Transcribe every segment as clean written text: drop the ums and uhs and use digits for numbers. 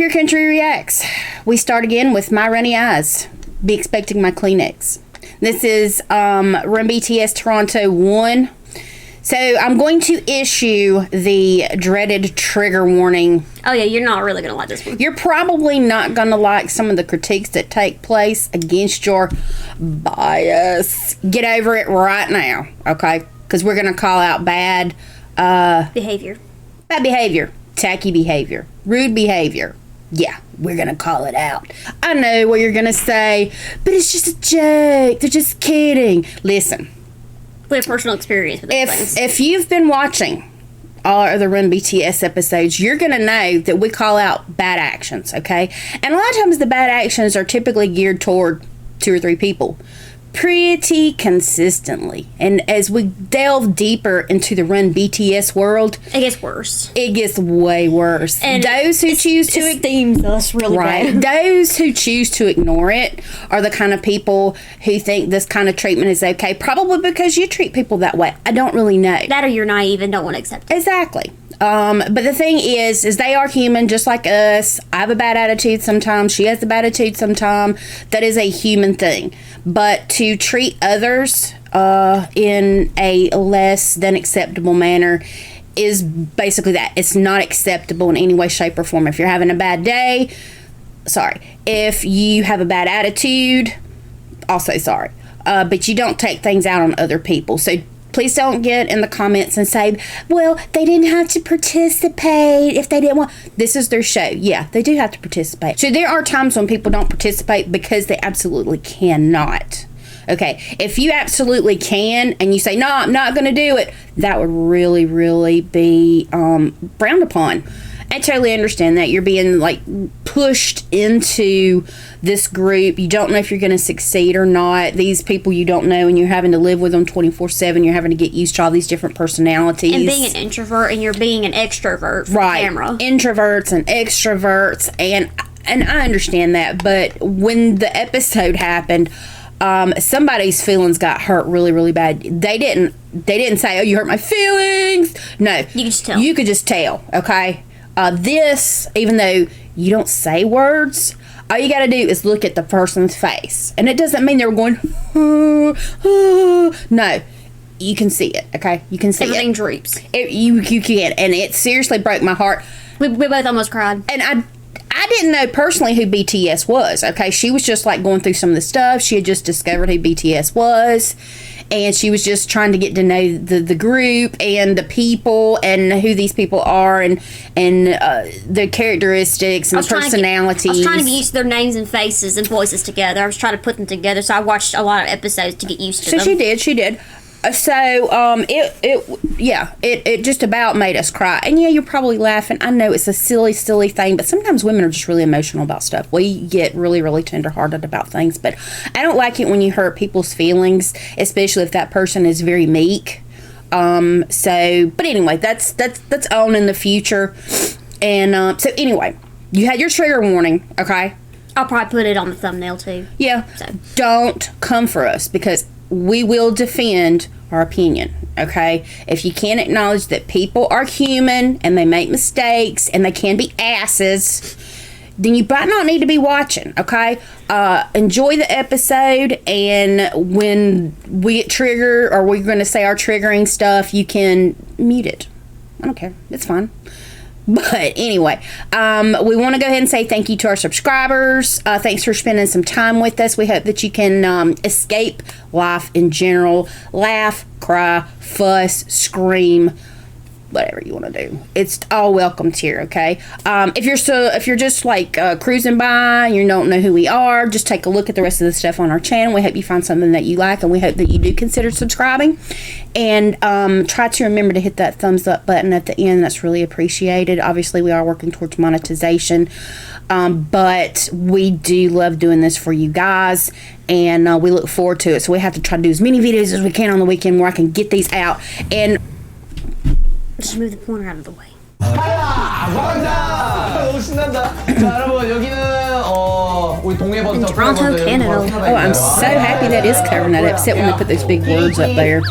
Your Country Reacts. We start again with my runny eyes. Be expecting my Kleenex. This is Run BTS Toronto 1. So I'm going to issue the dreaded trigger warning. Oh yeah, you're not really going to like this one. You're probably not going to like some of the critiques that take place against your bias. Get over it right now, okay? Because we're going to call out bad behavior. Bad behavior. Tacky behavior. Rude behavior. Yeah, we're going to call it out. I know what you're going to say, but it's just a joke. They're just kidding. Listen. We have personal experience with these things. If you've been watching all our other Run BTS episodes, you're going to know that we call out bad actions, okay? And a lot of times the bad actions are typically geared toward 2 or 3 people pretty consistently. And as we delve deeper into the Run BTS world, it gets worse. It gets way worse. And those who choose to esteem us really right. bad. Those who choose to ignore it are the kind of people who think this kind of treatment is okay, probably because you treat people that way. I don't really know. That or you're naive and don't want to accept it. Exactly. But the thing is they are human just like us. I have a bad attitude sometimes. She has a bad attitude sometimes. That is a human thing. But to treat others in a less than acceptable manner is basically that. It's not acceptable in any way, shape, or form. If you're having a bad day, sorry. If you have a bad attitude, also sorry. But you don't take things out on other people. So please don't get in the comments and say, well, they didn't have to participate if they didn't want. This is their show. Yeah, they do have to participate. So there are times when people don't participate because they absolutely cannot. Okay, if you absolutely can and you say, no, I'm not going to do it, that would really, really be frowned upon. I totally understand that. You're being like pushed into this group. You don't know if you're going to succeed or not. These people you don't know, and you're having to live with them 24/7. You're having to get used to all these different personalities. And being an introvert and you're being an extrovert for right. the camera. Introverts and extroverts, and I understand that. But when the episode happened, somebody's feelings got hurt really, really bad. They didn't say, "Oh, you hurt my feelings." No, you could just tell. You could just tell. Okay. This, even though you don't say words, all you got to do is look at the person's face. And it doesn't mean they're going, no, you can see it, okay? You can see everything droops. You can. And it seriously broke my heart. We both almost cried. And I didn't know personally who BTS was, okay? She was just like going through some of the stuff. She had just discovered who BTS was. And she was just trying to get to know the group and the people and who these people are and their characteristics and personalities. I was trying to get used to their names and faces and voices together. I was trying to put them together, so I watched a lot of episodes to get used to them. So she did. So it just about made us cry. And yeah, you're probably laughing. I know it's a silly thing, but sometimes women are just really emotional about stuff. We get really, really tenderhearted about things, but I don't like it when you hurt people's feelings, especially if that person is very meek. But anyway, that's on in the future. And so anyway, you had your trigger warning, okay? I'll probably put it on the thumbnail too. Yeah. So don't come for us because we will defend our opinion, okay? If you can't acknowledge that people are human and they make mistakes and they can be asses, then you might not need to be watching, okay? Enjoy the episode, and when we get triggered or we're going to say our triggering stuff, you can mute it. I don't care. It's fine. But anyway, we want to go ahead and say thank you to our subscribers. Thanks for spending some time with us. We hope that you can escape life in general. Laugh, cry, fuss, scream, whatever you want to do. It's all welcomed here, okay? If you're just like cruising by and you don't know who we are, just take a look at the rest of the stuff on our channel. We hope you find something that you like, and we hope that you do consider subscribing. And try to remember to hit that thumbs up button at the end. That's really appreciated. Obviously, we are working towards monetization, but we do love doing this for you guys, and we look forward to it. So we have to try to do as many videos as we can on the weekend where I can get these out. And just move the pointer out of the way. 반갑다! 너무 신난다. 자, 여러분, 여기는 우리 동해 번쩍 Toronto, Canada. Oh, I'm so happy that is covering that up, except when they put those big words up there.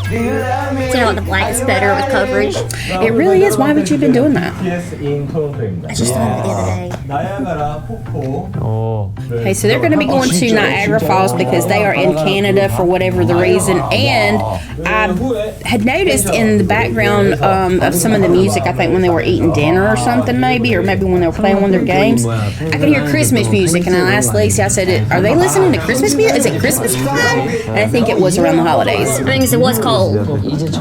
See how the black is better with coverage. It really is. Why haven't you been doing that? BTS인 토론토입니다. I just thought of it the other day. 나야가라 폭포. Okay, so they're going to be going to Niagara Falls because they are in Canada for whatever the reason. And I had noticed in the background of some of the music, I think when they were eating dinner or something, maybe when they were playing one of their games, I could hear Christmas music. And I asked Lacey, I said, "Are they listening to Christmas music? Is it Christmas time?" And I think it was around the holidays. I mean, 'cause it was cold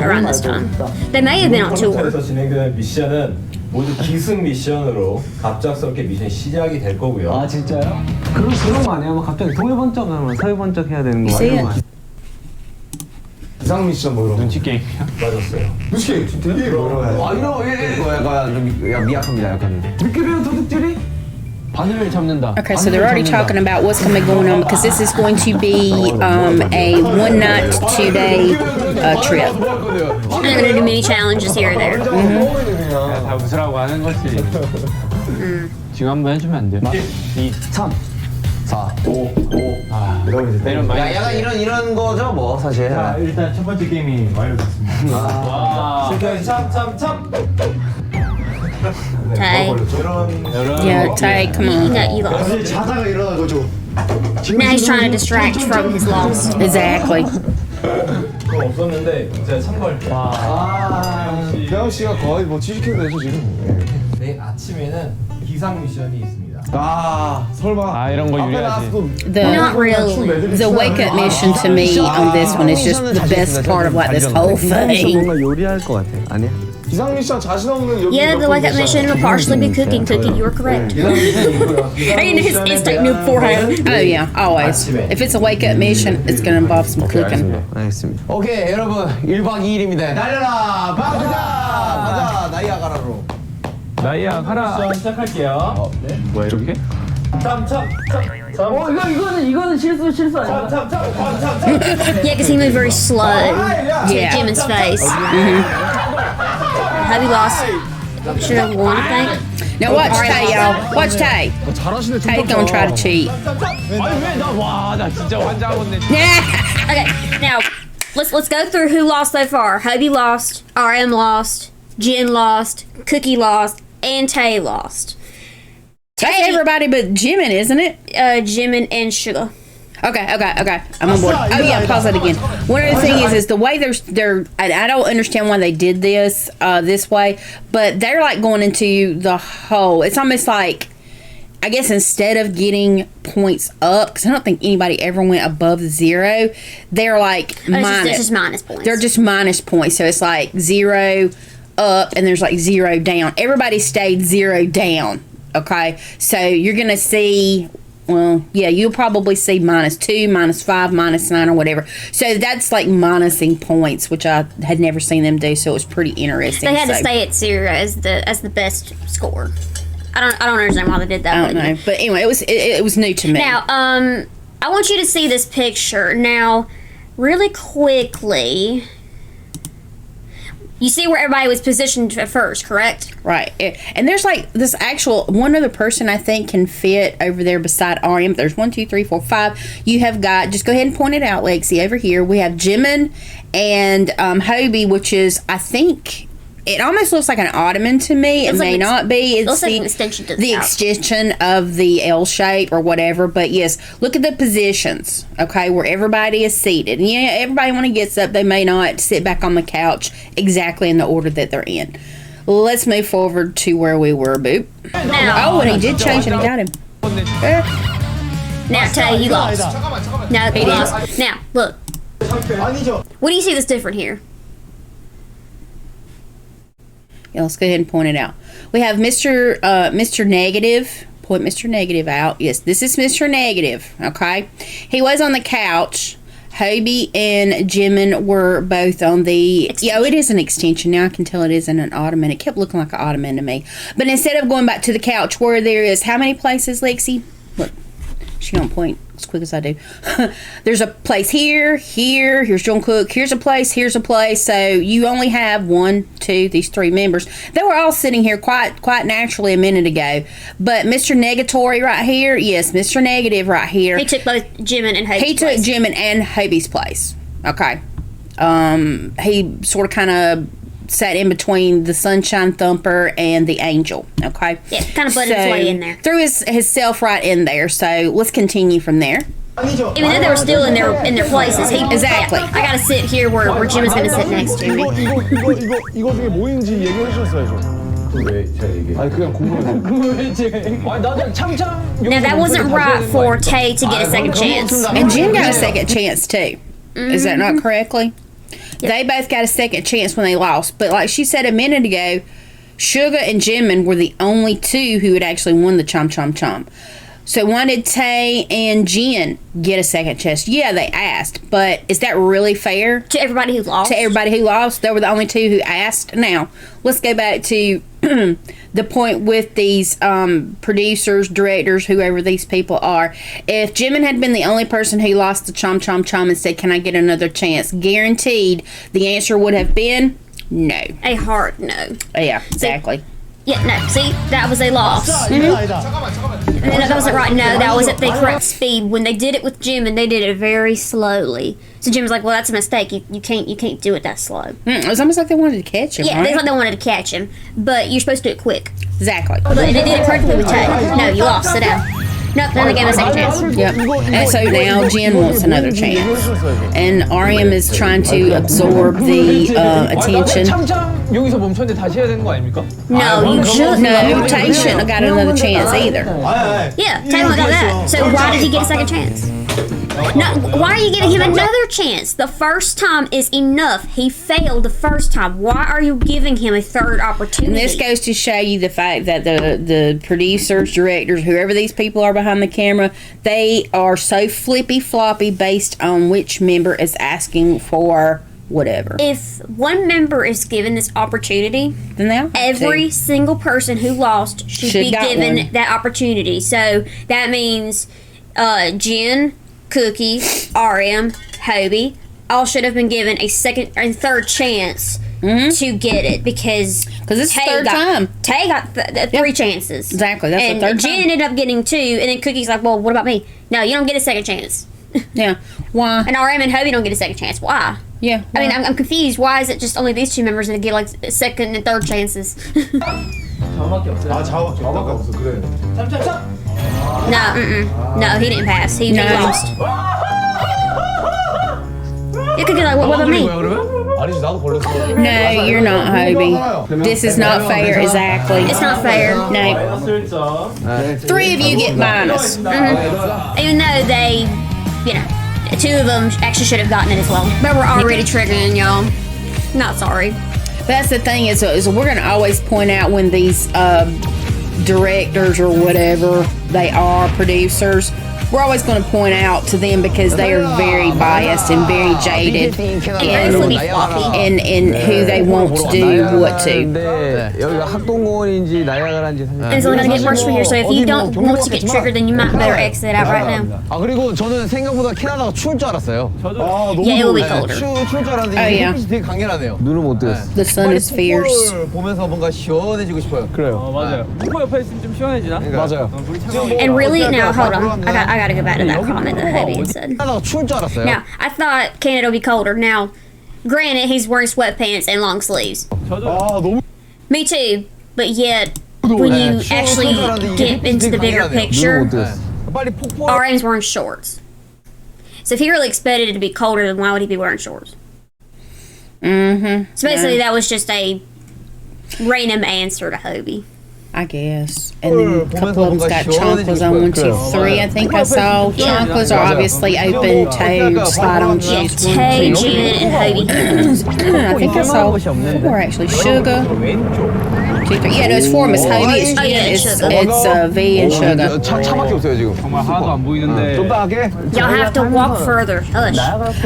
around this time. They may have been on tour. 토론토에서 진행되는 미션은 모두 기승 미션으로 갑작스럽게 미션이 시작이 될 거고요. 아 진짜요? 그런 거 아니야? 뭐 갑자기 동해 번쩍 하면 서해 번쩍 해야 되는 거 see 아니야? it? 기상 미션 뭐 이런 눈치 게임. 맞았어요. 눈치 게임 진짜? 아 이거 약간 좀 미약합니다 약간. 늦게 배운 도둑질이 바늘을 잡는다. Okay, so they're already talking about what's going to be going on because this is going to be a 1 night, 2 day trip. And they're gonna do mini challenges here or there. 다 웃으라고 하는 거지. 지금 한번 해주면 안 돼? 2, 3, 4, 5. 이런 많이. 약간 이런 거죠 뭐 사실. 자, 일단 첫 번째 게임이 완료됐습니다. 와. 실패 참. Tay. Yeah, Tay, come on. You lost. 자다가 일어나가지고 Now he's trying to distract from his loss. Exactly. 그거 없었는데 제가 참고할게요. 배영 씨가 거의 뭐 취직해도 되죠 지금. 내일 아침에는 기상 미션이 있습니다. 아 설마. 아 이런 거 유리하지. Not really. The wake up mission to me on this one is just the best part of like this whole thing. 뭔가 요리할 것 같아. 아니야? 기상 미션 자신 없는 여기. Yeah, the wake up mission will partially be cooking. Cookie, you were correct. And his instinct knew beforehand. Oh yeah, always. If it's a wake up mission, it's going to involve some cooking. 알겠습니다. 오케이 여러분 1박 2일입니다. 달려라 가자 나이아가라로. 나이야 가라. 미션 시작할게요. 뭐야 이렇게? 참. 이거는 실수 아니야? 참. Yeah, because he moved very slow to Yeah. Jimin's face. Have you lost? Should have won, I think. Now watch Tay, y'all. Watch Tay. 잘하시네. Tay gonna try to cheat. 아니 나 진짜 환장하겠네. Yeah. Okay, now let's go through who lost so far. Hobie lost, RM lost, Jin lost, Cookie lost, and Tay lost. That's everybody but Jimin, isn't it? Jimin and Sugar. Okay. I'm on board. Oh yeah, pause that again. One other thing is the way they're I don't understand why they did this this way, but they're like going into the hole. It's almost like, I guess instead of getting points up, because I don't think anybody ever went above 0, they're like minus. It's just minus points. They're just minus points. So it's like 0 up and there's like 0 down. Everybody stayed 0 down. Okay, so you're gonna see. Well, yeah, you'll probably see -2, -5, -9, or whatever. So that's like minusing points, which I had never seen them do. So it was pretty interesting. They had to stay at 0 as the best score. I don't understand why they did that. I don't know, but anyway, it was new to me. Now, I want you to see this picture now, really quickly. You see where everybody was positioned at first, correct? Right, and there's like this actual one other person I think can fit over there beside RM. There's 1, 2, 3, 4, 5. You have got, just go ahead and point it out, Lexi. Over here we have Jimin and Hobie, which is, I think, it almost looks like an ottoman to me. It may not be. It's looks like an extension to the house. extension of the L shape or whatever. But yes, look at the positions. Okay, where everybody is seated. And yeah, everybody when he gets up, they may not sit back on the couch exactly in the order that they're in. Let's move forward to where we were, Boop. Now, Oh, and he did change and he got him. now, Tay, you lost. Now, he lost. Now, look. What do you see that's different here? Yeah, let's go ahead and point it out. We have Mr. Negative. Point Mr. Negative out. Yes, this is Mr. Negative. Okay, he was on the couch. Hobie and Jimin were both on the. Yeah, it is an extension now. I can tell it isn't an ottoman. It kept looking like an ottoman to me. But instead of going back to the couch, where there is how many places, Lexi? Look, she gonna point as quick as I do. There's a place here's Jungkook, here's a place. So you only have 1, 2, these 3 members. They were all sitting here quite naturally a minute ago. But Mr. Negatory right here, yes, Mr. Negative right here. He took both Jimin and Hobie's He took Jimin and Hobie's place. Okay. He sort of kind of sat in between the Sunshine Thumper and the Angel. Okay. Yeah, kind of butted his way in there. Threw his self right in there. So let's continue from there. Even though they were still in their places, Exactly. I gotta sit here where Jimin's gonna sit next to me. 이거 중에 뭐인지 얘기해 주셨어야죠. 왜 제가 얘기해? 아니 그냥 궁금해서. 아니 나는 참참. Now that wasn't right for Tay to get a second chance. And Jin got a second chance too. Is that not correctly? Yep. They both got a second chance when they lost. But like she said a minute ago, Suga and Jimin were the only 2 who had actually won the Chom Chom Chom. So why did Tay and Jin get a second chance? Yeah, they asked, but is that really fair? To everybody who lost? To everybody who lost. They were the only 2 who asked. Now, let's go back to the point with these producers, directors, whoever these people are. If Jimin had been the only person who lost the Chom Chom Chom and said, can I get another chance? Guaranteed the answer would have been no. A hard no. Yeah, exactly. Yeah, no. See, that was a loss. That wasn't right. No, that was at the correct speed. When they did it with Jimin, they did it very slowly. So Jim was like, "Well, that's a mistake. You can't do it that slow." It was almost like they wanted to catch him. Yeah, right? they thought they wanted to catch him, but you're supposed to do it quick. Exactly. But they did it correctly with Tay. No, you lost. Sit down. Nope, then they gave him a second chance. Yep. And so now Jin wants another chance, and RM is trying to absorb the attention. 참참 여기서 멈췄는데 다시 해야 되는 거 아닙니까? No, you should. No, Tay shouldn't have got another chance either. Yeah, Tay got that. So why did he get a second chance? No, why are you giving him another chance? The first time is enough. He failed the first time. Why are you giving him a third opportunity? And this goes to show you the fact that the producers, directors, whoever these people are behind the camera, they are so flippy floppy based on which member is asking for whatever. If one member is given this opportunity, Then they all have every to. single person who lost should be got given one. that opportunity. So that means Jin, Cookie, RM, Hobie, all should have been given a second and third chance to get it because it's the third time. Tay got 3 chances. Exactly, that's the and third Jin time. ended up getting 2, and then Cookie's like, well, what about me? No, you don't get a second chance. Yeah. Why? And RM and Hobie don't get a second chance. Why? Yeah. I mean, I'm confused. Why is it just only these 2 members that get like second and third chances? 아 자밖에 없어 그래. No, he didn't pass. He lost. You could get like, what about me? 아니지 나도 걸렸어. No, you're not, Hobie. This is not fair. Exactly. It's not fair. No. 3 of you get minus. Even though they, 2 of them actually should have gotten it as well. But we're already triggering y'all. Not sorry. That's the thing is we're going to always point out when these directors or whatever they are, producers, we're always going to point out to them because they are very biased and very jaded in who they want to do what to. 여기가 학동공원인지 나야가라인지 And it's only going to get worse from here, so if you don't want to get triggered, then you might better exit out right now. 아 그리고 저는 생각보다 캐나다가 추울 줄 알았어요. 아 너무 Yeah, it will be colder. 추울 줄 알았는데 Oh, yeah. 햇빛이 되게 강렬하네요. 눈을 못 뜨겠어. The sun is fierce. 폭포를 보면서 뭔가 시원해지고 싶어요. 그래요. 맞아요. 폭포 옆에 있으면 좀 시원해지나? 맞아요. And really, now, hold on. I gotta go back to that comment that Hobie had said. 캐나다가 추울 줄 알았어요. Now, I thought Canada would be colder. Now, granted, he's wearing sweatpants and long sleeves. 아 너무. Me too. But yet, when you actually get into the bigger picture, 빨리 폭포. RM's wearing shorts. So if he really expected it to be colder, then why would he be wearing shorts? Mm-hmm. So basically, that was just a random answer to Hobie. I guess. And then a couple of them's got chanclas on 1, 2, 3. I think I saw. Chanclas are obviously open toed slide on Yeah, shoes. Tay, Jen, and Hobie. I think I saw 4 actually. Sugar, 2, 3. Yeah, no, it's 4 Miss Homie. It's, Oh, yeah, it's, Sugar. it's V and Sugar. 차밖에 없어요 지금. 정말 하나도 안 보이는데. 좀 더 하게. Y'all have to walk further. Hush.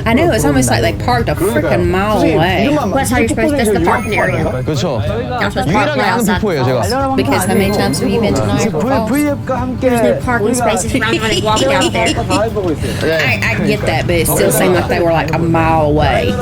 I know, it's almost like they parked a freaking mile away. That's how you're supposed to. That's the parking area. 그렇죠. Y'all supposed to park 유일하게 right 아는 outside. 폭포예요 제가. Because how many times have you been to Niagara Falls? V앱과 함께 There's no parking spaces around when they walk out there. 다 해보고 있어요. I get that, but it still seemed like they were like a mile away.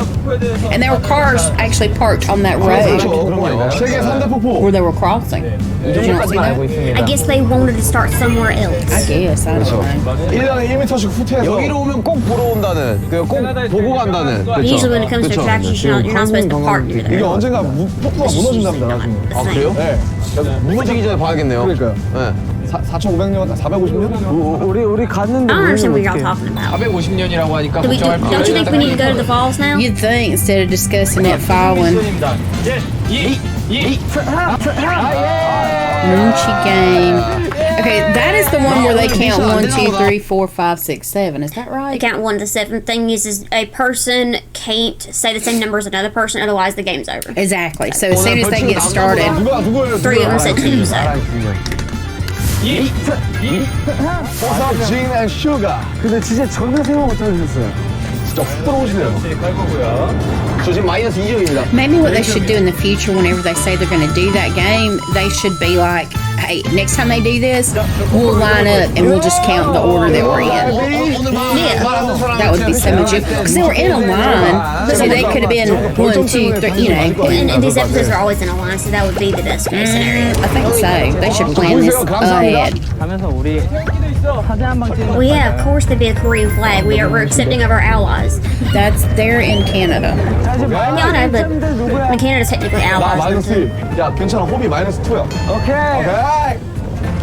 And there were cars actually parked on that road 그럼요. 세계 3대 폭포. where they were crossing. Did you not see that? I guess they wanted to start somewhere else. I guess, I don't know. 1년에 1m씩 후퇴해서 여기로 오면 꼭 보러 온다는, 꼭 보고 간다는. Usually when it comes to attractions, you're not supposed to park near 이게 there. 언젠가 폭포가 무너진답니다 나중에. 아, 그래요? 네. 무너지기 전에 봐야겠네요. 그러니까요. 네. 4,500년, 450년? 우리 갔는데 I don't understand what y'all talking about. 450년이라고 하니까 Don't you think we need to go to the falls now? You'd think instead of discussing it following Moochie game. Okay, that is the one where they count 1, 2, 3, 4, 5, 6, 7. Is that The right? count 1 to 7 thing is a person can't say the same number as another person, otherwise the game's over. Exactly. So as soon as they get started, 누구예요? 3 of them said 2, so. What's up, Gin and Sugar? 근데 진짜 전혀 생각 못 하셨어요. 진짜 훅 들어오시네요. 저 지금 마이너스 2점입니다. maybe what they should do in the future, whenever they say they're going to do that game, they should be like, hey, next time they do this, we'll line up and we'll just count the order that we're in. Yeah. That would be so much. Because they were in a line, so they could have been 1, 2, 3, you know. And these episodes are always in a line, so that would be the best case scenario. I think so. They should plan this ahead. 가면서 우리 사진 한 방 찍는 Well, yeah, of course there'd be a Korean flag. We're accepting of our allies. That's there in Canada. Y'all know, but Canada's technically 나 allies. 마이너스 1. 야, 괜찮아. 호비 마이너스 2야.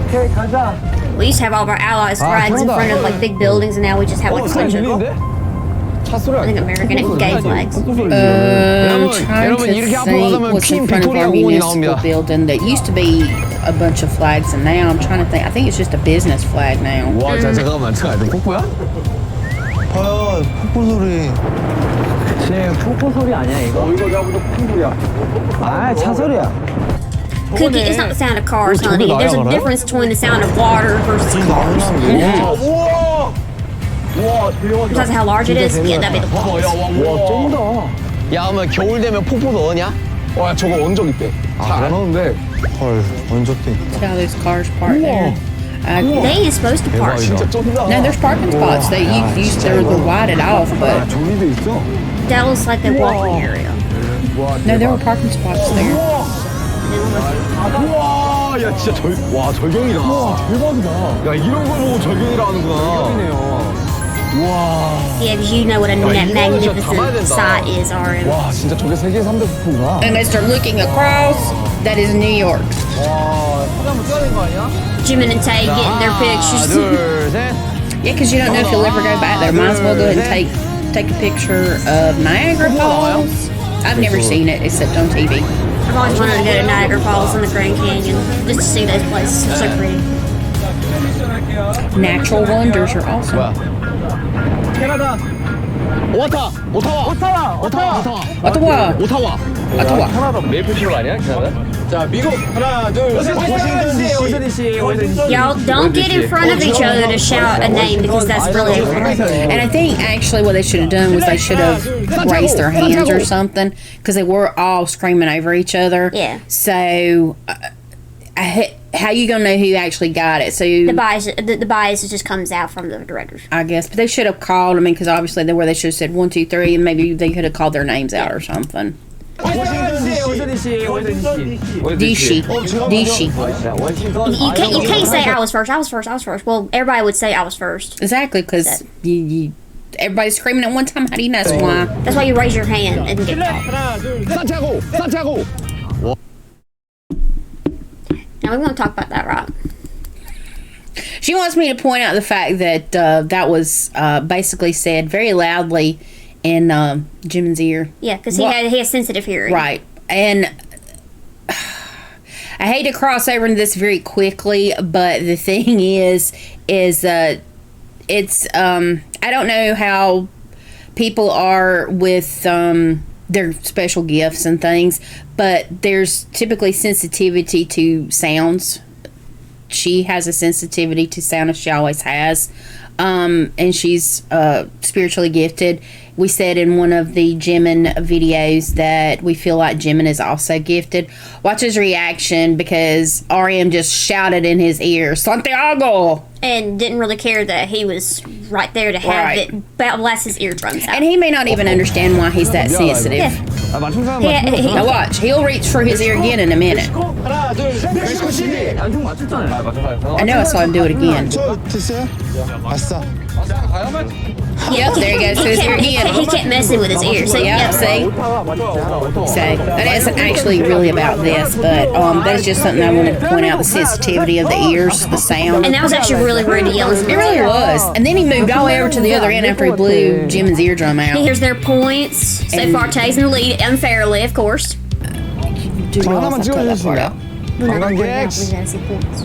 오케이, 가자. We used to have all of our allies' flags in front of like big buildings, and now we just have like a bunch of, 차 소리 I think, American and gay flags. I'm trying to think what's in front of our municipal building that used to be a bunch of flags, and now I'm trying to think. I think it's just a business flag now. 와, 잠깐만. 폭포야? 과연 폭포 소리. 폭포 소리 아니야 이거? 이거 내가 보다 큰 소리야. 아 차 소리야. Cookie, it's not the sound of cars, honey. There's a difference between the sound of water versus cars. 우와! 와, 대박이다. Because of how large it is, yeah, that'd be the falls. 와, 쩐다. 야, 그러면 겨울 되면 폭포 넣으냐? 와, 저거 언적 있대. 잘 안 오는데. 헐, 언적대. Look at all those cars parked there. They ain't supposed to park. 진짜 쩐다. No, there's parking spots. They're whited off, but 종이도 있어? That looks like a walking area. no, there were parking spots there. 우와, 야, 진짜 와, 절경이다. 와, 대박이다. 야, 이런 걸 보고 절경이라 하는구나. 와. Yeah, because you know what a magnificent sight is, RM. 와, 진짜 저게 세계 3대 폭포구나. And as they're looking across, that is New York. 와, 사진 한번 찍어야 되는 거 아니야? Jimin and Tay getting their pictures. 둘, 셋. Yeah, because you don't know if you'll ever go back there. Might as well go ahead and take a picture of Niagara Falls. I've never seen it except on TV. I've always wanted to go to Niagara Falls and the Grand Canyon just to see those places. They're so pretty. Natural wonders are awesome. 오타와. Ottawa. 자 미국 하나 둘 셋. 워싱턴 DC. Y'all don't get in front of each other to shout a name because that's really important. And I think actually what they should have done was they should have raised their hands or something because they were all screaming over each other. Yeah. So how you gonna know who actually got it? So The bias just comes out from the directors. I guess, but they should have called. I mean, because obviously they should have said 1, 2, 3, and maybe they could have called their names out or something. DC. You can't say I was first. Well, everybody would say I was first. Exactly, because everybody's screaming at one time. How do you know that's why? That's why you raise your hand and get called. 산티아고. Now we want to talk about that, right? She wants me to point out the fact that that was basically said very loudly in Jimin's ear. Yeah, because he has sensitive hearing. Right. And I hate to cross over into this very quickly, but the thing is it's I don't know how people are with their special gifts and things, but there's typically sensitivity to sounds. She has a sensitivity to sound, as she always has, and she's spiritually gifted. We said in one of the Jimin videos that we feel like Jimin is also gifted. Watch his reaction, because RM just shouted in his ear, Santiago! And didn't really care that he was right there to have Right. it blast his eardrums out. And he may not even understand why he's that sensitive. Yeah. 아, 맞춤 사람 Yeah, 맞춤 he- 사람. Now watch, he'll reach for his ear again in a minute. 하나, 둘, 셋. 멕시코 시티. 형 맞췄잖아요. I know I saw him do it again. 저 됐어요? 아싸. Yep, there he goes to his ear He again. kept messing with his ear. So, Yep, yeah. see? So, that isn't actually really about this, but that's just something I wanted to point out, the sensitivity of the ears, the sound. And that was actually really rude to yell. It really was. And then he moved all the way over to the other end after he blew Jimin's eardrum out. Here's their points. So And- far, Tay's in the lead, unfairly, of course. Do you 하나만 realize I cut that part 찍어주시면. out? 관광객. We gotta see points.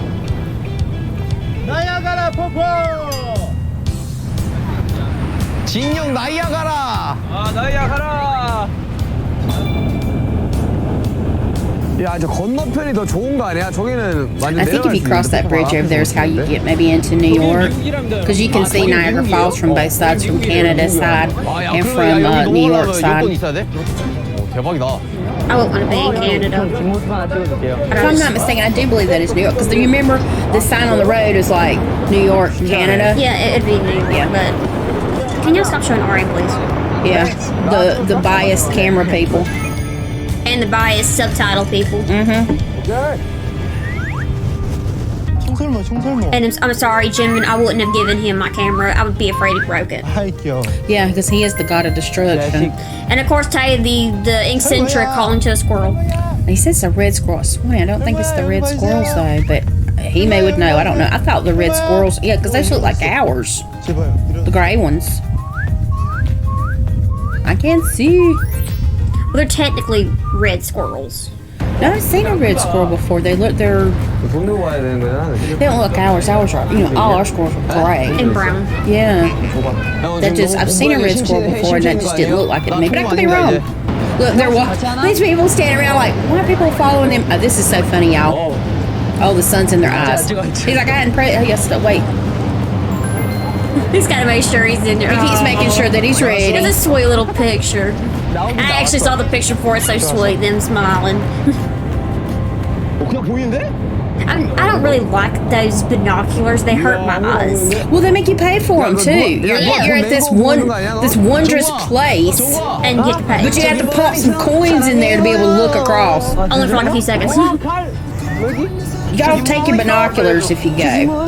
나야가라 폭포. 진영 나이아가라. 아 나야 가라. 야, 저 건너편이 더 좋은 거 아니야? 저기는 완전 I think if you cross that bridge over there is how you get maybe into New York, because you can see Niagara Falls from both sides, from Canada side and from New York side. 대박이다. I wouldn't want to be in Canada. If I'm not mistaken, I do believe that is New York, because you remember the sign on the road is like New York, Canada. Yeah, it'd be New York, Yeah. but can y'all stop showing RM, please? Yeah, the biased camera people. And the biased subtitle people. 총설모 총설모. And I'm sorry, Jimin, I wouldn't have given him my camera. I would be afraid he broke it. 아이 귀여워. Yeah, because he is the god of destruction. And of course, Tay, the eccentric calling to a squirrel. He says a red squirrel. I swear, I don't think it's the red squirrels though, but he may would know. I don't know. I thought the red squirrels, yeah, because those look like ours, 제발요. 이런. the gray ones. I can't see. Well, they're technically red squirrels. No, I've seen a red squirrel before. They're 돈 들고 와야 되는 거야? they don't look ours. Ours are, all our squirrels are gray. And brown. Yeah, that just I've seen a red squirrel before, and that just didn't look like it to me. But I could be wrong. Look, they're these people standing around like, why are people following them? Oh, this is so funny, y'all. Oh, the sun's in their eyes. He's like, I hadn't prayed. He has to wait. He's got to make sure he's in there. He keeps making sure that he's ready. It's a sweet little picture. I actually saw the picture before. It's so sweet, them smiling. 그냥 보이는데? I don't really like those binoculars. They hurt my eyes. Well, they make you pay for them too. You're at this wondrous place, And you get to pay. but you have to pump some coins in there to be able to look across. Only for like a few seconds. You gotta take your binoculars if you go.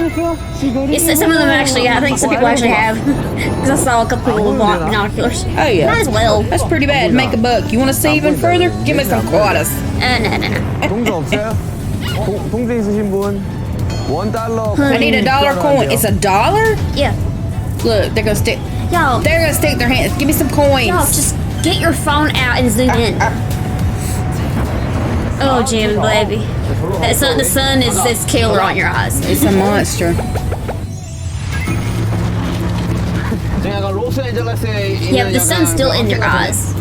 Some of them actually, I think some people actually have. Because I saw a couple people with binoculars. Oh yeah, Might as well. That's pretty bad. Make a buck. You want to see even further? Give me some quarters. No. 동전 없어요? 동전 있으신 분? $1. I need $1 coin. It's $1? Yeah. Look, they're gonna stick. Y'all, They're gonna stick their hands. Give me some coins. y'all, just get your phone out and zoom in. Oh, Jim, baby. The sun is killer on your eyes. It's a monster. Yeah, but the sun's still in your eyes.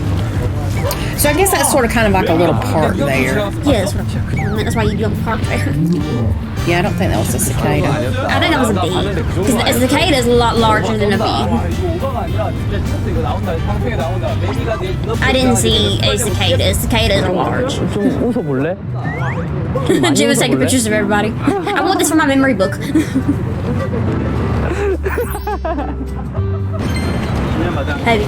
So I guess that's sort of kind of like a little park there. Yeah, that's why you don't park there. Yeah, I don't think that was a cicada. I think that was a bee. Because a cicada is a lot larger than a bee. I didn't see a cicada. Cicadas are large. 좀 웃어볼래? Jim was taking pictures of everybody. I want this for my memory book. Hey,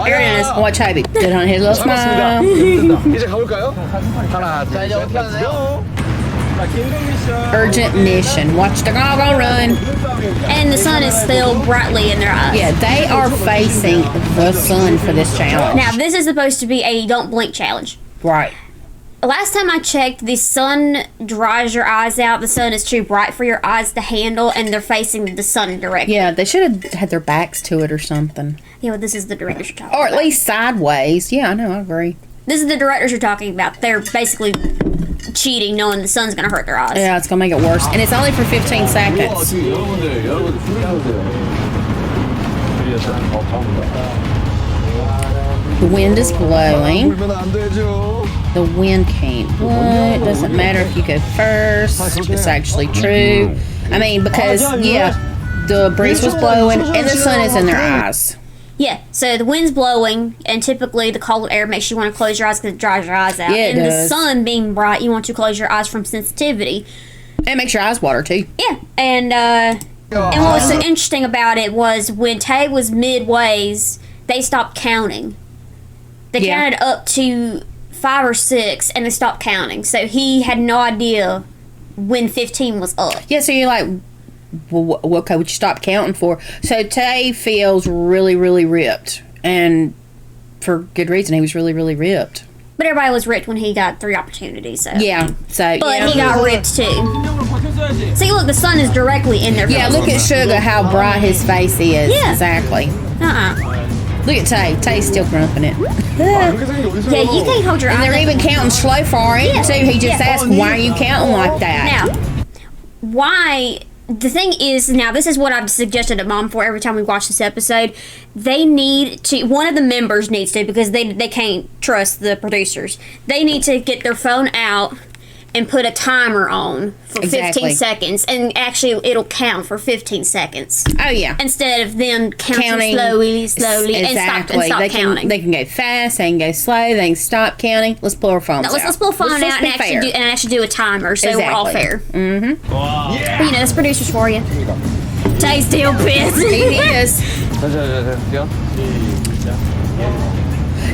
here it is. Watch Hobie. Good on his little smile. 이제 가볼까요? 하나, 둘, 셋, 어떻게 하나요? Urgent mission. Watch the goggle run. And the sun is still brightly in their eyes. Yeah, they are facing the sun for this challenge. Now, this is supposed to be a don't blink challenge. Right. Last time I checked, the sun dries your eyes out. The sun is too bright for your eyes to handle, and they're facing the sun directly. Yeah, they should have had their backs to it or something. Yeah, well, this is the directors you're talking Or at about. least sideways. Yeah, I know, I agree. This is the directors you're talking about. They're basically cheating, knowing the sun's going to hurt their eyes. Yeah, it's going to make it worse. And it's only for 15 seconds. 여러분들 준비하세요. The wind is blowing. 불면 안 되죠. The wind can't blow. It doesn't matter if you go first. It's actually true. I mean, because, yeah, the breeze was blowing and the sun is in their eyes. Yeah, so the wind's blowing, and typically the cold air makes you want to close your eyes because it dries your eyes out. Yeah, it and does. the sun being bright, you want to close your eyes from sensitivity. And it makes your eyes water, too. Yeah, and what was so interesting about it was when Tay was midways, they stopped counting. They Yeah. counted up to 5 or 6, and they stopped counting. So he had no idea when 15 was up. Yeah, so you're like, well, okay, what you stop counting for? So Tay feels really, really ripped. And for good reason, he was really, really ripped. But everybody was ripped when he got 3 opportunities. So. Yeah, so, But yeah. he got ripped too. See, look, the sun is directly in their face. Yeah, look at Sugar, how bright his face is. Yeah. Exactly. Look at Tay. Tay's still grumping it. Yeah, you can't hold your And eyes. they're even counting slow for him, too. He just asked, why are you counting like that? Now, why? The thing is, now this is what I've suggested to Mom for every time we watch this episode. They need to. One of the members needs to, because they can't trust the producers. They need to get their phone out and put a timer on for 15 Exactly. seconds, and actually it'll count for 15 seconds Oh, yeah. instead of them counting Counting. slowly, Exactly. and stop they counting. Can, they can go fast, they can go slow, they can stop counting. Let's pull our phones No, out. let's pull a phone Let's out be and fair. actually do a timer, so we're all Exactly. fair. Mm-hmm. But, you know, that's producers for you. Tay's still pissed. He is. 자.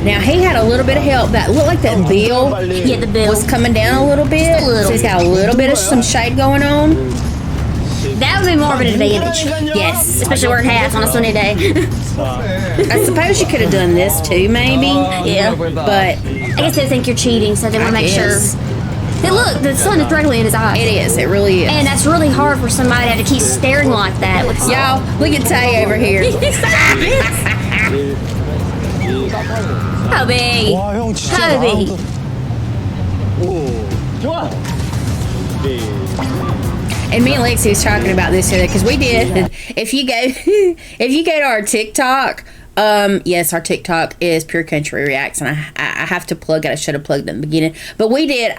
Now, he had a little bit of help. That looked like that bill Yeah, the bill. was coming down a little bit. Just a little. So he's got a little bit of some shade going on. That would be more of an advantage. Yes. Especially wearing hats on a sunny day. I suppose you could have done this too, maybe. Yeah. But I guess they think you're cheating, so they want to make sure. guess. Hey, look, the sun is directly in his eyes. it is. It really is. And that's really hard for somebody to have to keep staring like that. With Y'all, look at Tay over here. Toby. 와, 형 진짜 Toby. And me and Lexi was talking about this today because we did. If you go to our TikTok, yes, our TikTok is Pure Country Reacts, and I have to plug it. I should have plugged it in the beginning, but we did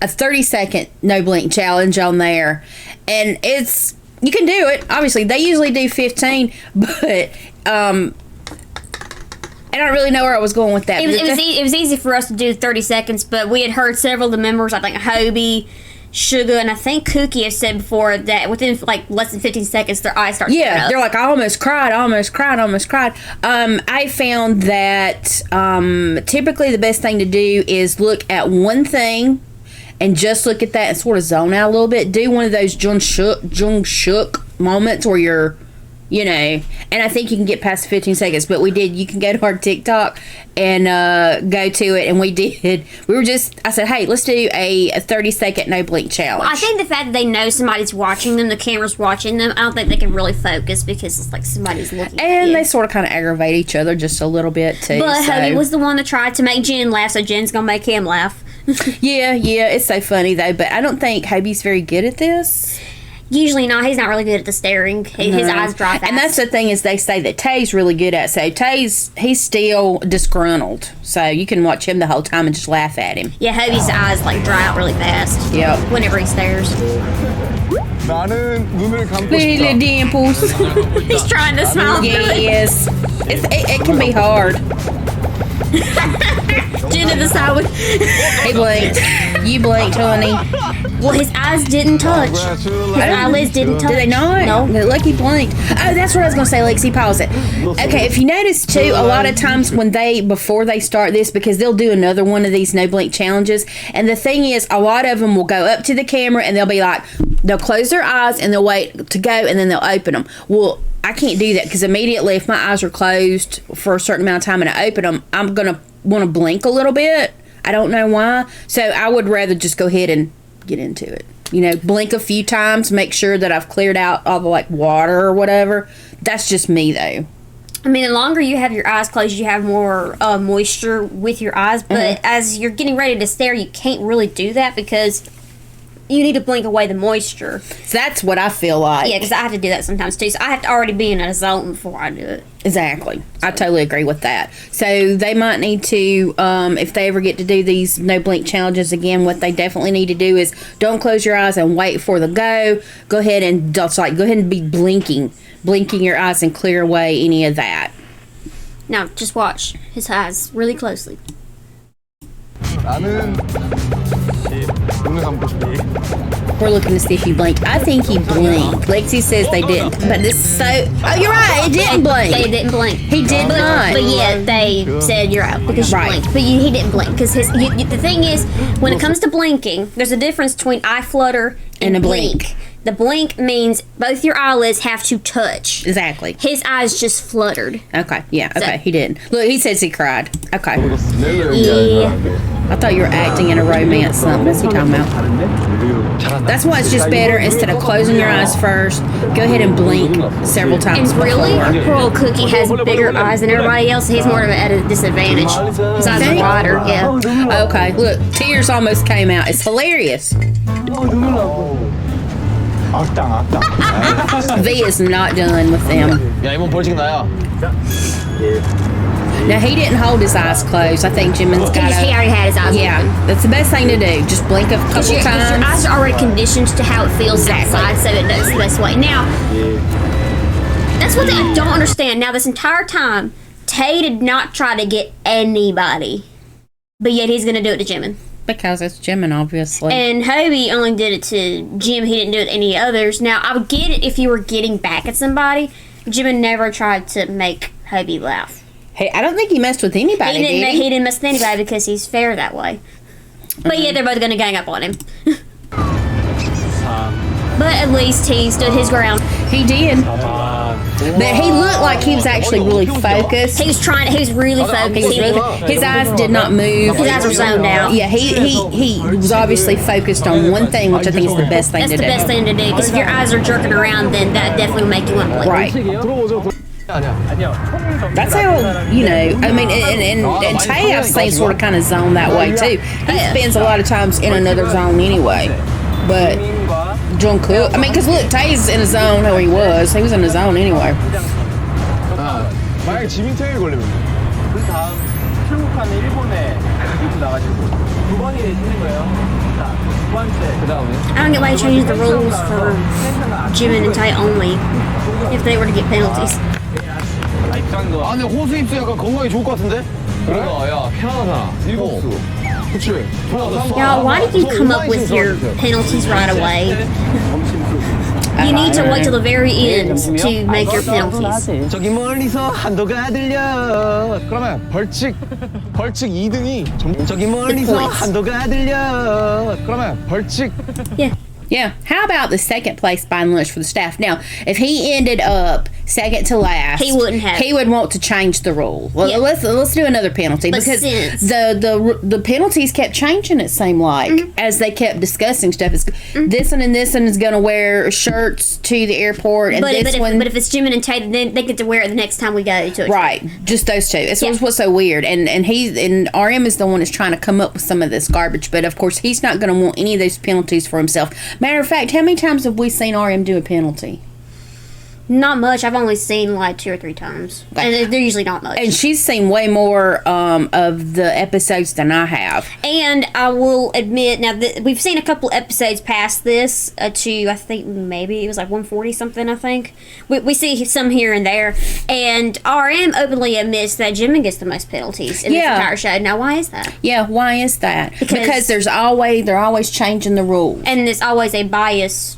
a 30-second no blink challenge on there, and you can do it. Obviously, they usually do 15, but I don't really know where I was going with that. It was easy for us to do 30 seconds, but we had heard several of the members, I think Hobie, Sugar, and I think Cookie have said before that within like less than 15 seconds their eyes start tearing Yeah, up. they're like, I almost cried. I found that typically the best thing to do is look at one thing and just look at that and sort of zone out a little bit. Do one of those Jung shook moments where you're, and I think you can get past 15 seconds, but you can go to our TikTok and go to it, and I said, hey, let's do a 30-second no blink challenge. I think the fact that they know somebody's watching them, the camera's watching them, I don't think they can really focus because it's like somebody's looking at and you. they sort of kind of aggravate each other just a little bit too. But so. Hobie was the one that tried to make Jen laugh, so Jen's gonna make him laugh. Yeah, it's so funny though, but I don't think Hobie's very good at this. Usually not. He's not really good at the staring. His eyes dry fast. And that's the thing is they say that Tay's really good at. So he's still disgruntled. So you can watch him the whole time and just laugh at him. Yeah, Hobie's eyes like dry out really fast. Yep. Whenever he stares. 나는 눈을 감고 Little 싶다. dimples. He's trying to smile. Yes. It can be hard. Jen to the side with. He blinked. You blinked, honey. Well, his eyes didn't touch. His eyelids didn't touch. Did they not? No. Lucky blinked. Oh, that's what I was going to say, Lexi. Pause it. Okay, if you notice, too, a lot of times before they start this, because they'll do another one of these no blink challenges, and the thing is, a lot of them will go up to the camera and they'll be like, they'll close their eyes and they'll wait to go and then they'll open them. Well, I can't do that because immediately if my eyes are closed for a certain amount of time and I open them, I'm going to want to blink a little bit. I don't know why. So I would rather just go ahead and get into it. Blink a few times, make sure that I've cleared out all the water or whatever. That's just me though. I mean, the longer you have your eyes closed, you have more moisture with your eyes. But as you're getting ready to stare, you can't really do that because you need to blink away the moisture. So that's what I feel like. Yeah, because I have to do that sometimes too. So I have to already be in a zone before I do it. Exactly. I totally agree with that. So they might need to, if they ever get to do these no blink challenges again, what they definitely need to do is don't close your eyes and wait for the go. Go ahead and just like go ahead and be blinking your eyes and clear away any of that. Now, just watch his eyes really closely. 나는 눈을 감고 싶어. We're looking to see if he blinked. I think he blinked. Lexi says they didn't, but this is so. Oh, you're right. It didn't blink. They didn't blink. He did not. But yet they said you're out because you Right. blinked. But he didn't blink because the thing is, when it comes to blinking, there's a difference between eye flutter and a blink. The blink means both your eyelids have to touch. Exactly. His eyes just fluttered. Okay. Yeah. Okay. He didn't. Look, he says he cried. Okay. Yeah. I thought you were acting in a romance. Something. What's he talking about? That's why it's just better instead of closing your eyes first. Go ahead and blink several times. And really, before. poor old Cookie has bigger eyes than everybody else. He's more of at a disadvantage. His eyes are wider. Yeah. Okay. Look, tears almost came out. It's hilarious. V is not done with them. 야 이번 벌칙 나야. Now he didn't hold his eyes closed. I think Jimin's got He to. already had his eyes Yeah, open. that's the best thing to do. Just blink a couple Your times. eyes are already conditioned to how it feels outside, so it knows the best way. Now, that's what I don't understand. Now, this entire time, Tay did not try to get anybody, but yet he's going to do it to Jimin. Because it's Jimin, obviously. And Hobie only did it to Jim. He didn't do it to any others. Now, I would get it if you were getting back at somebody. Jimin never tried to make Hobie laugh. Hey, I don't think he messed with anybody. He Did he? didn't mess with anybody because he's fair that way. But yeah, they're both going to gang up on him. But at least he stood his ground. He did. But he looked like he was actually really focused. He was really focused. His eyes did not move. His eyes were zoned out. Yeah, he was obviously focused on one thing, which I think is the best thing That's to the do. best thing to do, because if your eyes are jerking around, then that definitely will make you want to blink. Right. That's how, you know, I mean, and Tay, I've seen sort of kind of zone that way too. He spends a lot of times in another zone anyway. But Jungkook, I mean, because look, Tay's in a zone where he was. He was in a zone anyway. 만약에 지민탱이 걸리면 그 다음 출국하는 일본에 미국 나가시고 두 번이 되시는 거예요. 자, 두 번째. 그 다음에 I don't get why you changed the rules for Jimin and Tay only if they were to get penalties. 입장도 아 근데 호수 입수 약간 건강에 좋을 것 같은데? 그러니까 야 편하잖아. 일곱 수. 그치? Y'all, why did you come up with your penalties right away? You need to wait till the very end to make your penalties. 저기 멀리서 한도가 들려. 그러면 벌칙 2등이 저기 멀리서 points. 한도가 들려. 그러면 벌칙 Yeah. How about the second place buying lunch for the staff? Now, if he ended up second to last, He wouldn't have. He would want to change the rule. Well, Yeah. let's do another penalty But because since- the penalties kept changing. It seemed like as they kept discussing stuff. It's, this one and this one is going to wear shirts to the airport, and But this if, one. but if it's Jimin and Tay, then they get to wear it the next time we go to a Right, just those two. That's Yeah. what's so weird. And RM is the one that's trying to come up with some of this garbage. But of course, he's not going to want any of those penalties for himself. Matter of fact, how many times have we seen RM do a penalty? Not much. I've only seen like 2 or 3 times, and they're usually not much. And she's seen way more of the episodes than I have. And I will admit, now we've seen a couple episodes past this to, I think maybe it was like 140 something, I think. We see some here and there. And RM openly admits that Jimin gets the most penalties in this Yeah. entire show. Now, why is that? Yeah, why is that? Because they're always changing the rules. And there's always a bias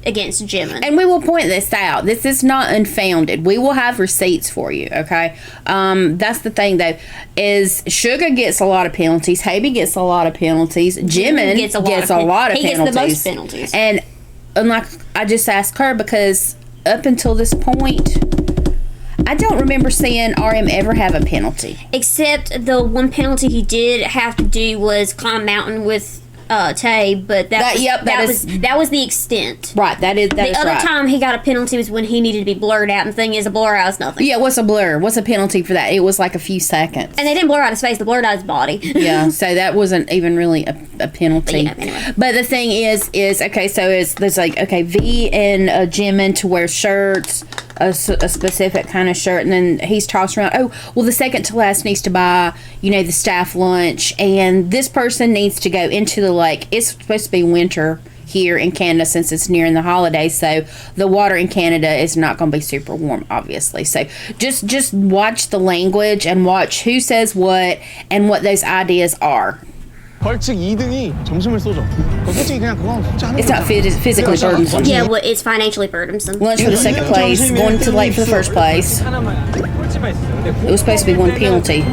against Jimin. And we will point this out. This is not unfounded. We will have receipts for you, okay? That's the thing, though, is Sugar gets a lot of penalties. Haby gets a lot of penalties. Jimin gets a lot of He gets penalties. the most penalties. And like I just asked her, because up until this point, I don't remember seeing RM ever have a penalty. Except the one penalty he did have to do was climb a mountain with Tay, but That was the extent. Right, that is The other right. time he got a penalty was when he needed to be blurred out, and the thing is, a blur out is nothing. Yeah, what's a blur? What's a penalty for that? It was like a few seconds. And they didn't blur out his face; they blurred out his body. Yeah, so that wasn't even really a penalty. But yeah, anyway. But the thing is okay. So there's like V and Jimin to wear shirts, a specific kind of shirt, and then he's tossed around. Oh, well, the second to last needs to buy, the staff lunch, and this person needs to go into the lake. It's supposed to be winter here in Canada since it's nearing the holidays, so the water in Canada is not going to be super warm, obviously. So just watch the language and watch who says what and what those ideas are. 벌칙 2등이 점심을 쏘죠. 솔직히 그냥 그건 진짜 하는 It's not physically burdensome. Yeah, well, it's financially burdensome. Lunch for the second place, going to the lake for the first place. It was supposed to be one penalty.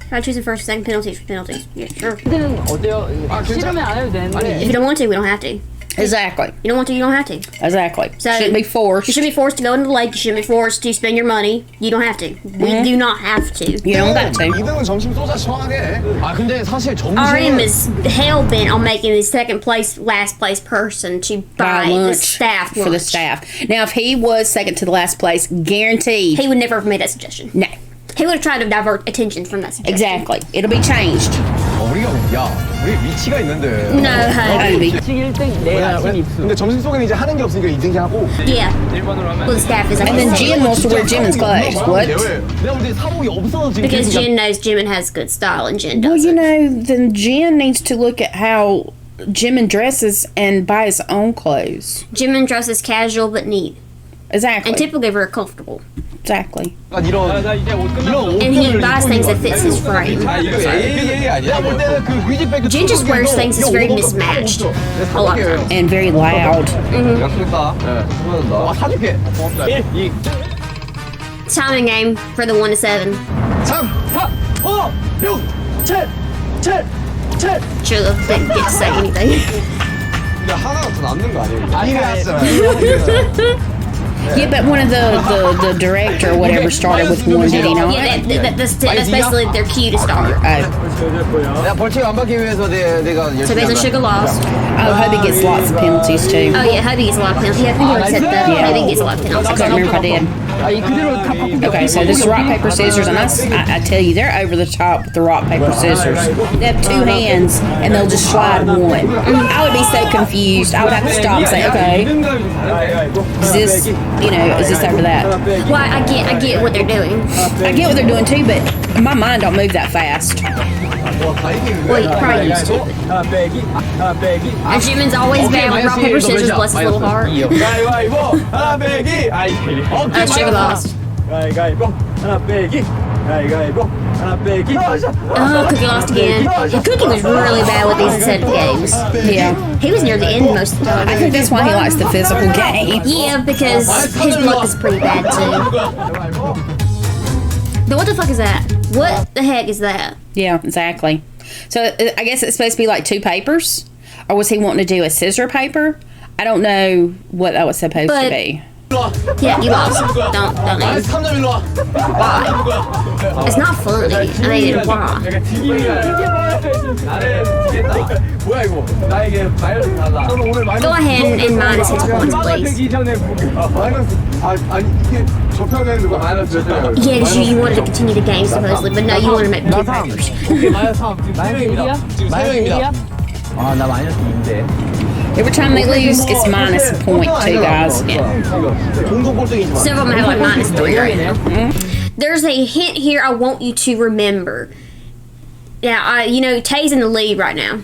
Try choosing first or second penalties for penalties. Yeah, sure. 어때요? 싫으면 안 해도 되는데. If you don't want to, we don't have to. Exactly. You don't want to, you don't have to. Exactly. So Shouldn't be forced. You shouldn't be forced to go into the lake. You shouldn't be forced to spend your money. You don't have to. We do not have to. You don't got to. 2등은 점심 쏘자 시원하게. 아 근데 사실 RM 점심은 is hell bent on making the second place, last place person to buy the lunch staff for the lunch. staff. Now, if he was second to the last place, guaranteed. He would never have made that suggestion. No. He would have tried to divert attention from that suggestion. Exactly. It'll be changed. 우리 위치가 있는데. No, honey. Maybe. 벌칙 1등 내 아침 입수. 근데 점심 속에는 이제 하는 게 없으니까 2등이 하고. Yeah. Well, the staff is like And then Jen wants to wear Jimin's clothes. What? 내가 볼 때 사복이 없어서 지금. because Jen knows Jimin has good style and Jen Well, doesn't. then Jen needs to look at how Jimin dresses and buy his own clothes. Jimin dresses casual but neat Exactly. and typically very comfortable. Exactly. 이런 나 이제 옷 끝났어. And he buys things that fits his frame. 아 이거 AA 아니야? 내가 볼 때는 그 뮤직뱅크 Jen just wears things that's very mismatched a lot of times. And very loud. 약속했다. 수고하셨다. 사줄게. 1, 2, Timing game for the 1 to 7. 3, 4, 5, 6, 7, 7, 7. Sugar didn't get to say anything. 근데 하나가 더 남는 거 아니에요? 이래왔어요. Yeah, but one of the director or whatever started with one, did he not? Yeah, that's basically their cue to start. Oh. 내가 벌칙 안 받기 위해서 내가 So basically, Sugar lost. Oh, Hubby gets lots of penalties too. Oh yeah, Hubby gets a lot of penalties. Yeah, I think you already said that. Yeah. Hubby gets a lot of I penalties. can't remember if I did. Okay, so this is rock, paper, scissors, and I tell you, they're over the top with the rock, paper, scissors. They have two hands, and they'll just slide one. I would be so confused. I would have to stop and say, okay, is this, is this over that? Well, I get what they're doing. I get what they're doing too, but my mind don't move that fast. Well, you probably used to. 하나 빼기, 하나 빼기. And Jimin's always bad with rock, paper, scissors, bless his little heart. 가위바위보, 하나 빼기. 아이, Sugar lost. 가위바위보, 하나 빼기. 가위바위보, 하나 빼기. Oh, Cookie lost again. Yeah, Cookie was really bad with these instead of games. Yeah. He was near the end most of the time. I think that's why he likes the physical game. Yeah, because his luck is pretty bad too. Then what the fuck is that? What the heck is that? Yeah, exactly. So I guess it's supposed to be like two papers? Or was he wanting to do a scissor paper? I don't know what that was supposed to But- be. Yeah, you lost. Don't even. 3점 일로 와. Why? It's not funny. I mean, why? 뭐야 이거? 나에게 마이너스 달라. Go ahead and minus his points, please. 이전에 마이너스. 아니 이게 접혀야 누가 마이너스 줬어요. Yeah, because you wanted to continue the game supposedly, but no, you wanted to make two papers. 마이너스 1이야? 아, 나 마이너스 2인데. Every time they lose, it's minus a point too, guys. Yeah. 공동 꼴등이지 마. Some of them have like minus 3 right now. There's a hint here I want you to remember. Now, Tay's in the lead right now.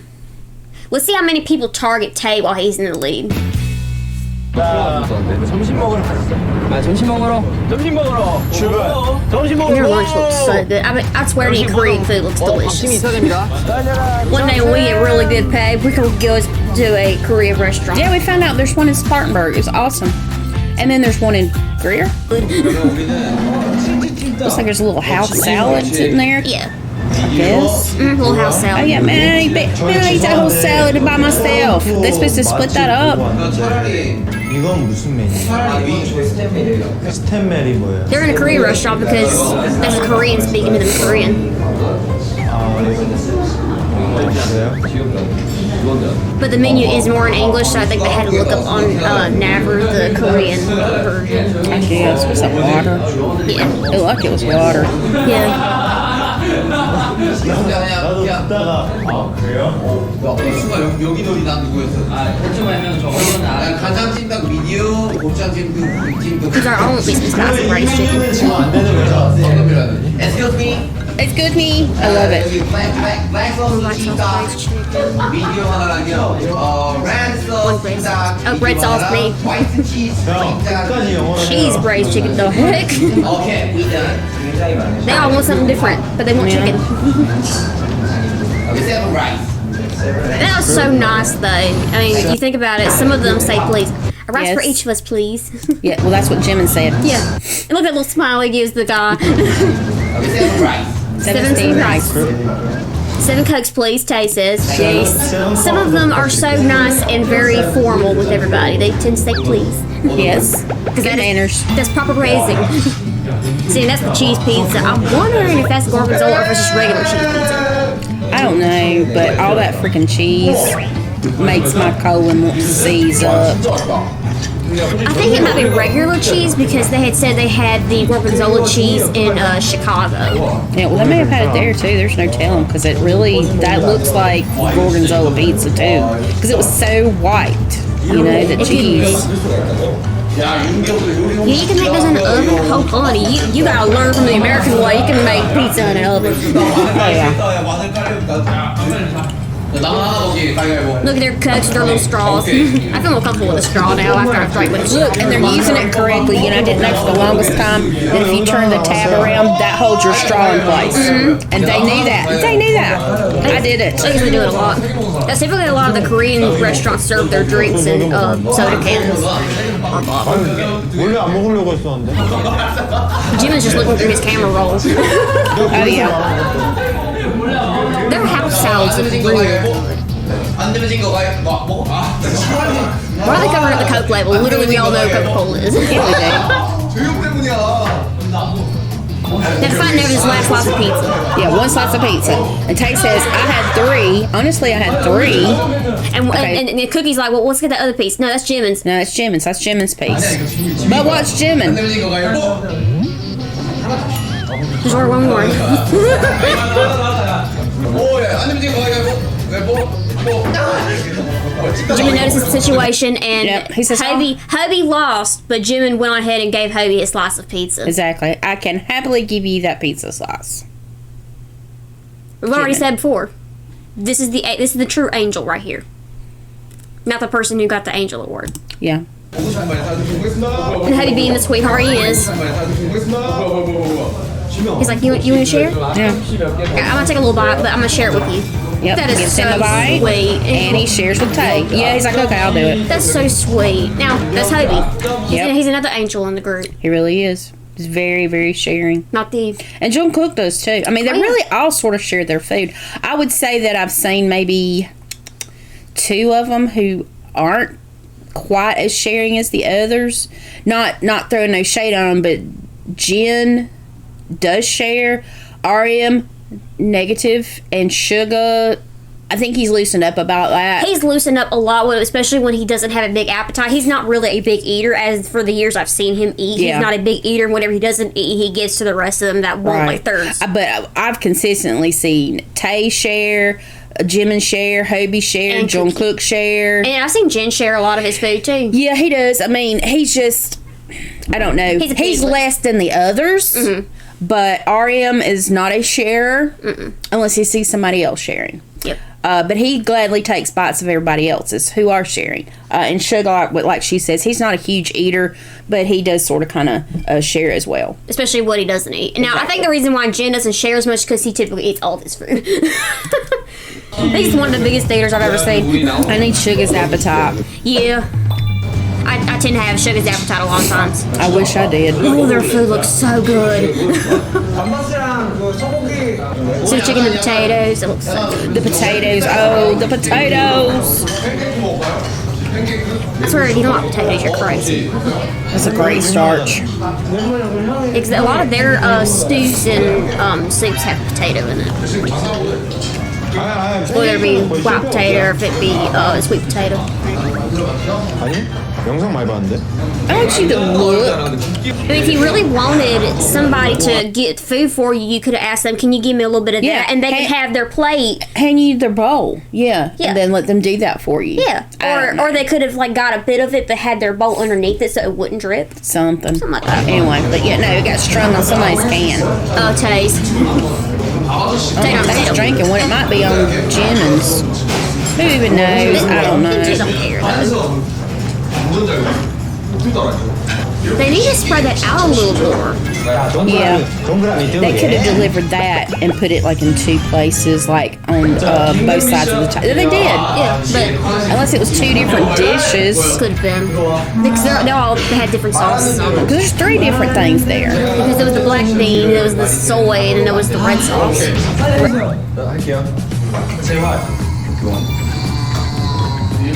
Let's see how many people target Tay while he's in the lead. 점심 먹으러 갔어. 아, 점심 먹으러. 점심 먹으러. 출발. 점심 먹으러. Your lunch looks so good. I swear to you, Korean food looks 힘이 delicious. 있어야 됩니다. One day when we get really good pay, we can go to a Korean restaurant. Yeah, we found out there's one in Spartanburg. It's awesome. And then there's one in Greer. Looks like there's a little house salad sitting there. Yeah. Yes. Little house Oh salad. yeah, man, I eat that whole salad by myself. They're supposed to split that up. 이건 무슨 메뉴야? 스탠메리 뭐야? They're in a Korean restaurant because there's a Korean speaking to them in Korean. But the menu is more in English, so I think they had to look up on Naver the Korean version. I guess. Was that water? Yeah. It looked like it was water. Yeah. Because our own piece of spicy rice chicken. Excuse me. Excuse me. I love it. Black sauce chicken. Video 하나랑요. Red sauce. Red sauce me. White cheese. Cheese braised chicken, the heck? Okay, we done. They all want something different, but they want chicken. Okay, 7 rice. That was so nice, though. I mean, you think about it, some of them say please. A rice for Yes. each of us, please. Yeah, well, that's what Jimin said. Yeah. And look at that little smile he gives the guy. Okay, 7 rice. 17 rice. 7 Cokes, please, Tay says. Jeez. Some of them are so nice and very formal with everybody. They tend to say please. Yes. Because Good manners. That's proper raising. See, that's the cheese pizza. I'm wondering if that's gorgonzola or if it's just regular cheese pizza. I don't know, but all that freaking cheese makes my colon want to seize up. I think it might be regular cheese because they had said they had the gorgonzola cheese in Chicago. Yeah, well, they may have had it there too. There's no telling because that looks like gorgonzola pizza too because it was so white. You know, the cheese. Yeah, you can make those in the oven. Oh, honey, you gotta learn from the American way. You can make pizza in an oven. Oh, yeah. Look at their Cokes with their little straws. I feel more comfortable with a straw now after I've drank with a Look, and they're using it correctly. You know, I didn't know for the longest time that if you turn the tab around, that holds your straw in place. And they knew that. They knew that. I did it. They usually do it a lot. That's typically a lot of the Korean restaurants serve their drinks in soda cans. 원래 안 먹으려고 했었는데. Jim is just looking through his camera roll. Oh, yeah. Their house salads is really good. Why are they covering up the Coke label? Literally, we all know Coca-Cola is. Yeah, we Now, find never this last slice of pizza. do. Yeah, one slice of pizza. And Tay says, I had 3. Honestly, I had 3. And, Okay. and the cookie's like, well, let's get the other piece. No, that's Jimin's. No, it's Jimin's. That's Jimin's piece. But what's Jimin? Just order one more. Jimin notices the situation, and Yep, he says, Hobie lost, but Jimin went on ahead and gave Hobie a slice of pizza. Exactly. I can happily give you that pizza slice. We've already Jimin. said before, this is the true angel right here, not the person who got the angel award. Yeah. And Hobie being the sweetheart he is, he's like, you want to share? Yeah. I'm gonna take a little bite, but I'm gonna share it with you. Yep. That is Gives so him a bite, sweet. and he shares with Tay. Yeah, he's like, okay, I'll do it. That's so sweet. Now, that's Hobie. Yep. He's another angel in the group. He really is. He's very, very sharing. Not the... And Jungkook does too. I mean, they Oh, yeah. really all sort of share their food. I would say that I've seen maybe 2 of them who aren't quite as sharing as the others. Not throwing no shade on them, but Jin does share. RM negative, and Suga, I think he's loosened up about that. He's loosened up a lot, especially when he doesn't have a big appetite. He's not really a big eater, as for the years I've seen him eat. Yeah. He's not a big eater, and whatever he doesn't eat, he gives to the rest of them that want like thirds. But I've consistently seen Tay share, Jimin share, Hobie share, And Jungkook share. And I've seen Jin share a lot of his food, too. Yeah, he does. I mean, he's just, I don't know. He's a He's piglet. less than the others, but RM is not a sharer unless he sees somebody else sharing. Yep. But he gladly takes bites of everybody else's who are sharing. And Sugar, like she says, he's not a huge eater, but he does sort of kind of share as well. Especially what he doesn't eat. Now, I think the reason why Jin doesn't share as much is because he typically eats all of his food. He's one of the biggest eaters I've ever seen. I need Sugar's appetite. Yeah. I tend to have Sugar's appetite a lot of times. I wish I did. Oh, their food looks so good. So chicken and potatoes, it looks so good. The potatoes. Oh, the potatoes. I swear, if you don't like potatoes, you're crazy. That's a great starch. Because a lot of their stews and soups have potato in it. Whether it be white potato or if it be sweet potato. 아니? 영상 많이 봤는데? I want you to look. I mean, if you really wanted somebody to get food for you, you could have asked them, "Can you give me a little bit of Yeah, that?" And they could have their plate. Hand you their bowl. Yeah. Yeah. And then let them do that for you. Yeah, or they could have like got a bit of it but had their bowl underneath it so it wouldn't drip. Something. Something like that. Anyway, but yeah, no, it got strung on somebody's can. Oh, taste. Somebody's drinking what it might be on Jennings. Who even knows? I don't know. They don't care though. They need to spread that out a little more. Yeah. They could have delivered that and put it like in two places, like on both sides of the table. They did. Yeah, but Unless it was two different dishes. could have been because they all had different sauces on them. Because there's three different things there. Because there was the black bean, there was the soy, and then there was the red sauce. 할게요. 제발.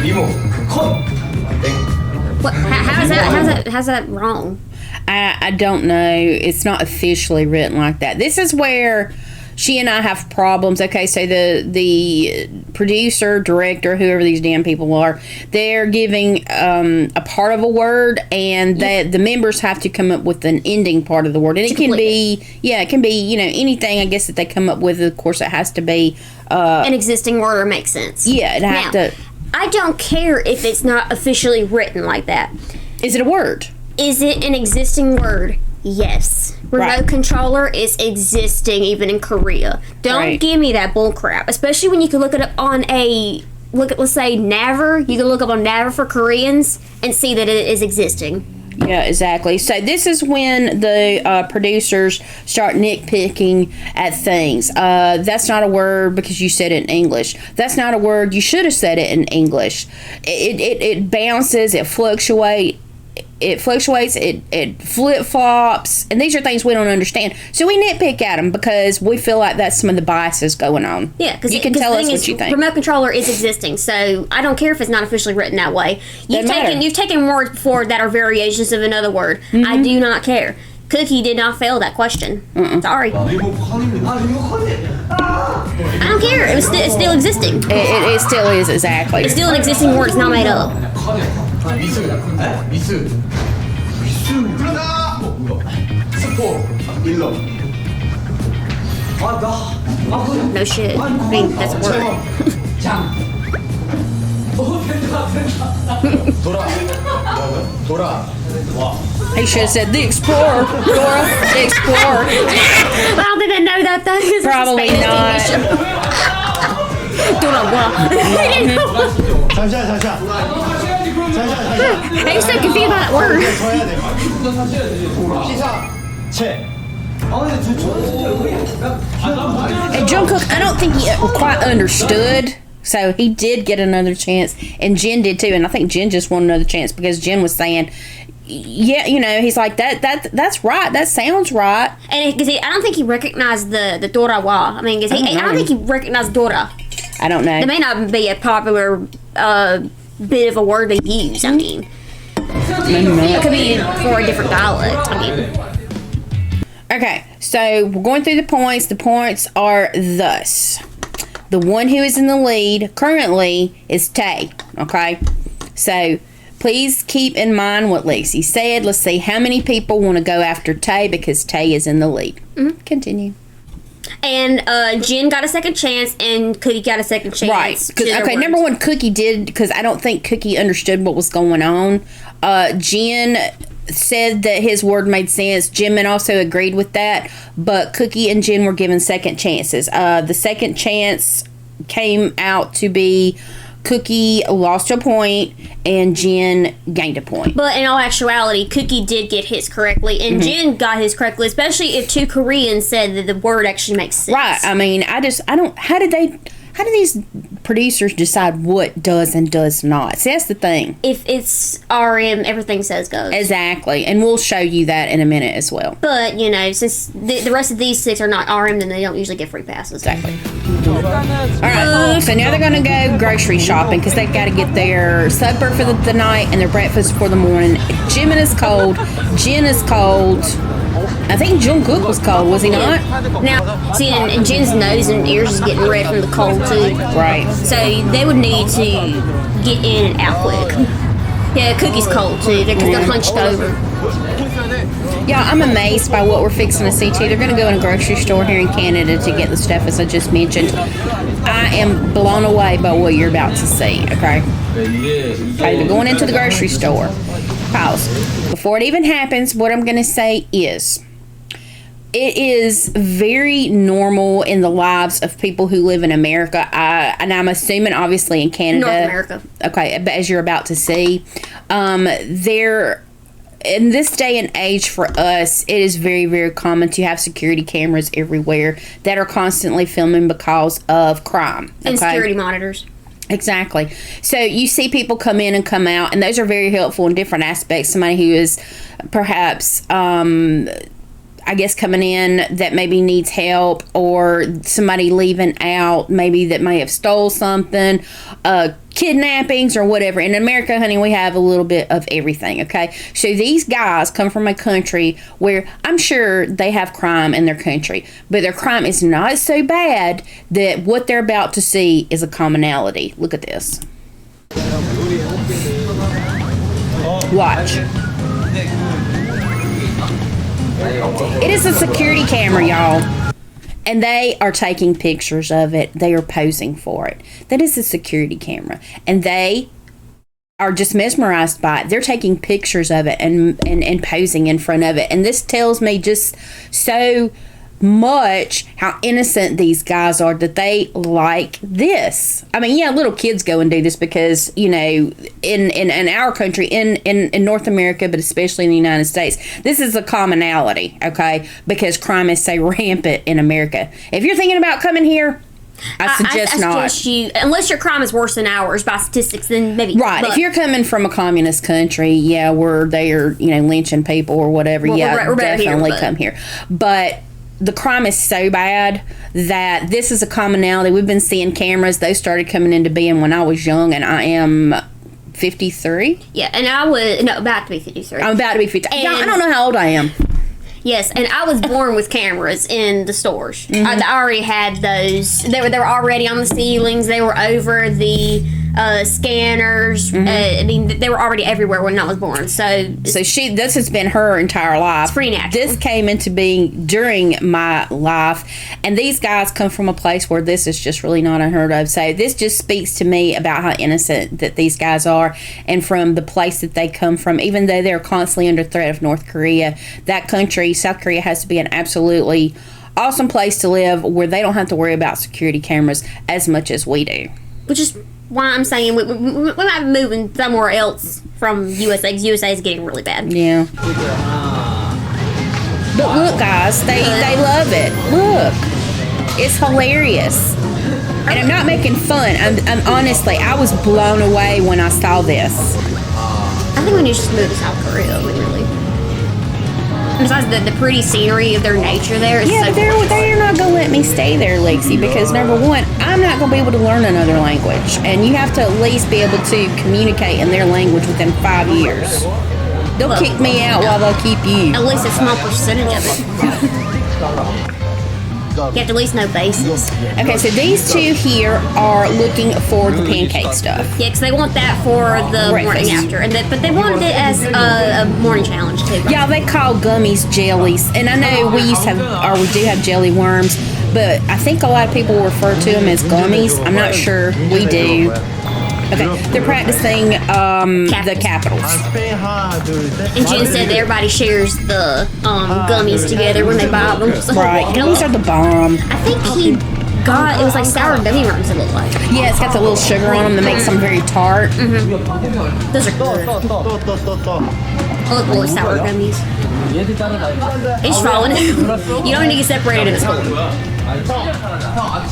리모. 컷. What? How's that wrong? I don't know. It's not officially written like that. This is where she and I have problems. Okay, so the producer, director, whoever these damn people are, they're giving a part of a word, and the members have to come up with an ending part of the word. And it can be, anything, I guess, that they come up with. Of course, it has to be An existing word or make sense. Yeah, it has to. I don't care if it's not officially written like that. Is it a word? Is it an existing word? Yes. Remote Right. controller is existing even in Korea. Don't Right. give me that bull crap. Especially when you can look it up on let's say Naver. You can look up on Naver for Koreans and see that it is existing. Yeah, exactly. So this is when the producers start nitpicking at things. That's not a word because you said it in English. That's not a word. You should have said it in English. It bounces. It fluctuates. It flip flops, and these are things we don't understand. So we nitpick at them because we feel like that's some of the biases going on. Yeah, because you can tell us what you think. Remote controller is existing, so I don't care if it's not officially written that way. You've taken words before that are variations of another word. Mm-hmm. I do not care. Cookie did not fail that question. Sorry. I don't care. It's still existing. It still is, exactly. It's still an existing word. It's not made up. No shit. I mean, that's a word. He should have said the Explorer. Dora, the Explorer. I don't think they know that though. It's Probably Spanish not. English. I'm so confused about that word. And Jungkook, I don't think he quite understood. So he did get another chance, and Jin did too. And I think Jin just wanted another chance because Jin was saying, "Yeah, he's like that's right. That sounds right." And because I don't think he recognized the Dora wa. I mean, I don't think he recognized Dora. I don't know. It may not be a popular bit of a word they use. I mean, it could be for a different dialect. I mean. Okay, so we're going through the points. The points are thus. The one who is in the lead currently is Tay, okay? So please keep in mind what Lacey said. Let's see how many people want to go after Tay because Tay is in the lead. Continue. And Jen got a second chance, and Cookie got a second chance. Right. Okay, number one, Cookie did, because I don't think Cookie understood what was going on. Jen said that his word made sense. Jimin also agreed with that, but Cookie and Jen were given second chances. The second chance came out to be Cookie lost a point and Jen gained a point. But in all actuality, Cookie did get his correctly, and Jen got his correctly, especially if two Koreans said that the word actually makes sense. Right. I mean, how do these producers decide what does and does not? See, that's the thing. If it's RM, everything says goes. Exactly. And we'll show you that in a minute as well. But, since the rest of these 6 are not RM, then they don't usually get free passes. Exactly. All right. So now they're going to go grocery shopping because they've got to get their supper for the night and their breakfast for the morning. Jimin is cold. Jen is cold. I think Jungkook was cold, was he not? Now, see, and Jin's nose and ears is getting red from the cold too. Right. So they would need to get in and out quick. Yeah, Cookie's cold too because they're hunched over. Yeah, I'm amazed by what we're fixing to see too. They're going to go in a grocery store here in Canada to get the stuff as I just mentioned. I am blown away by what you're about to see. Okay. Okay, they're going into the grocery store. Pause. Before it even happens, what I'm going to say is, it is very normal in the lives of people who live in America, and I'm assuming obviously in Canada. North America. Okay, but as you're about to see, there, in this day and age for us, it is very, very common to have security cameras everywhere that are constantly filming because of crime. And security monitors. Exactly. So you see people come in and come out, and those are very helpful in different aspects. Somebody who is perhaps, I guess, coming in that maybe needs help, or somebody leaving out maybe that may have stole something, kidnappings or whatever. In America, honey, we have a little bit of everything, okay? So these guys come from a country where I'm sure they have crime in their country, but their crime is not so bad that what they're about to see is a commonality. Look at this. Watch. It is a security camera, y'all. And they are taking pictures of it. They are posing for it. That is a security camera. And they are just mesmerized by it. They're taking pictures of it and posing in front of it. And this tells me just so much how innocent these guys are, that they like this. I mean, yeah, little kids go and do this because, you know, in our country, in North America, but especially in the United States, this is a commonality, okay? Because crime is so rampant in America. If you're thinking about coming here, I suggest not. You, unless your crime is worse than ours by statistics, then maybe. Right. If you're coming from a communist country, yeah, where they are, you know, lynching people or whatever, well, yeah, we're definitely come here. But the crime is so bad that this is a commonality. We've been seeing cameras. Those started coming into being when I was young, and I am 53. Yeah, and I was about to be 53. I'm about to be 50. I don't know how old I am. Yes, and I was born with cameras in the stores. Mm-hmm. I already had those. They were already on the ceilings. They were over the scanners. Mm-hmm. I mean, they were already everywhere when I was born. So this has been her entire life. It's pretty natural. This came into being during my life, and these guys come from a place where this is just really not unheard of. So this just speaks to me about how innocent that these guys are, and from the place that they come from. Even though they're constantly under threat of North Korea, that country, South Korea, has to be an absolutely awesome place to live where they don't have to worry about security cameras as much as we do. Which is why I'm saying we might be moving somewhere else from USA, because USA is getting really bad. Yeah. But look, guys, they love it. Look. It's hilarious. And I'm not making fun. I'm honestly, I was blown away when I saw this. I think we need to just move to South Korea, really. Besides the pretty scenery of their nature there. Yeah, so they're not going to let me stay there, Lexi, because number one, I'm not going to be able to learn another language. And you have to at least be able to communicate in their language within 5 years. They'll kick me out while they'll keep you. At least a small percentage of it. You have to at least know basics. Okay, so these two here are looking for the pancake stuff. Yeah, because they want that for the breakfast. Morning after. But they wanted it as a morning challenge, too. Right? Yeah, they call gummies jellies. And I know we used to have, or we do have jelly worms, but I think a lot of people refer to them as gummies. I'm not sure. We do. Okay, they're practicing the capitals. And Jen said everybody shares the gummies together when they buy them. Right, gummies are the bomb. I think he got, it was like sour gummy worms, it looked like. Yeah, it's got the little sugar on them that makes them very tart. Mm-hmm. Those are good. I look really sour gummies. It's falling. You don't need to get separated at school.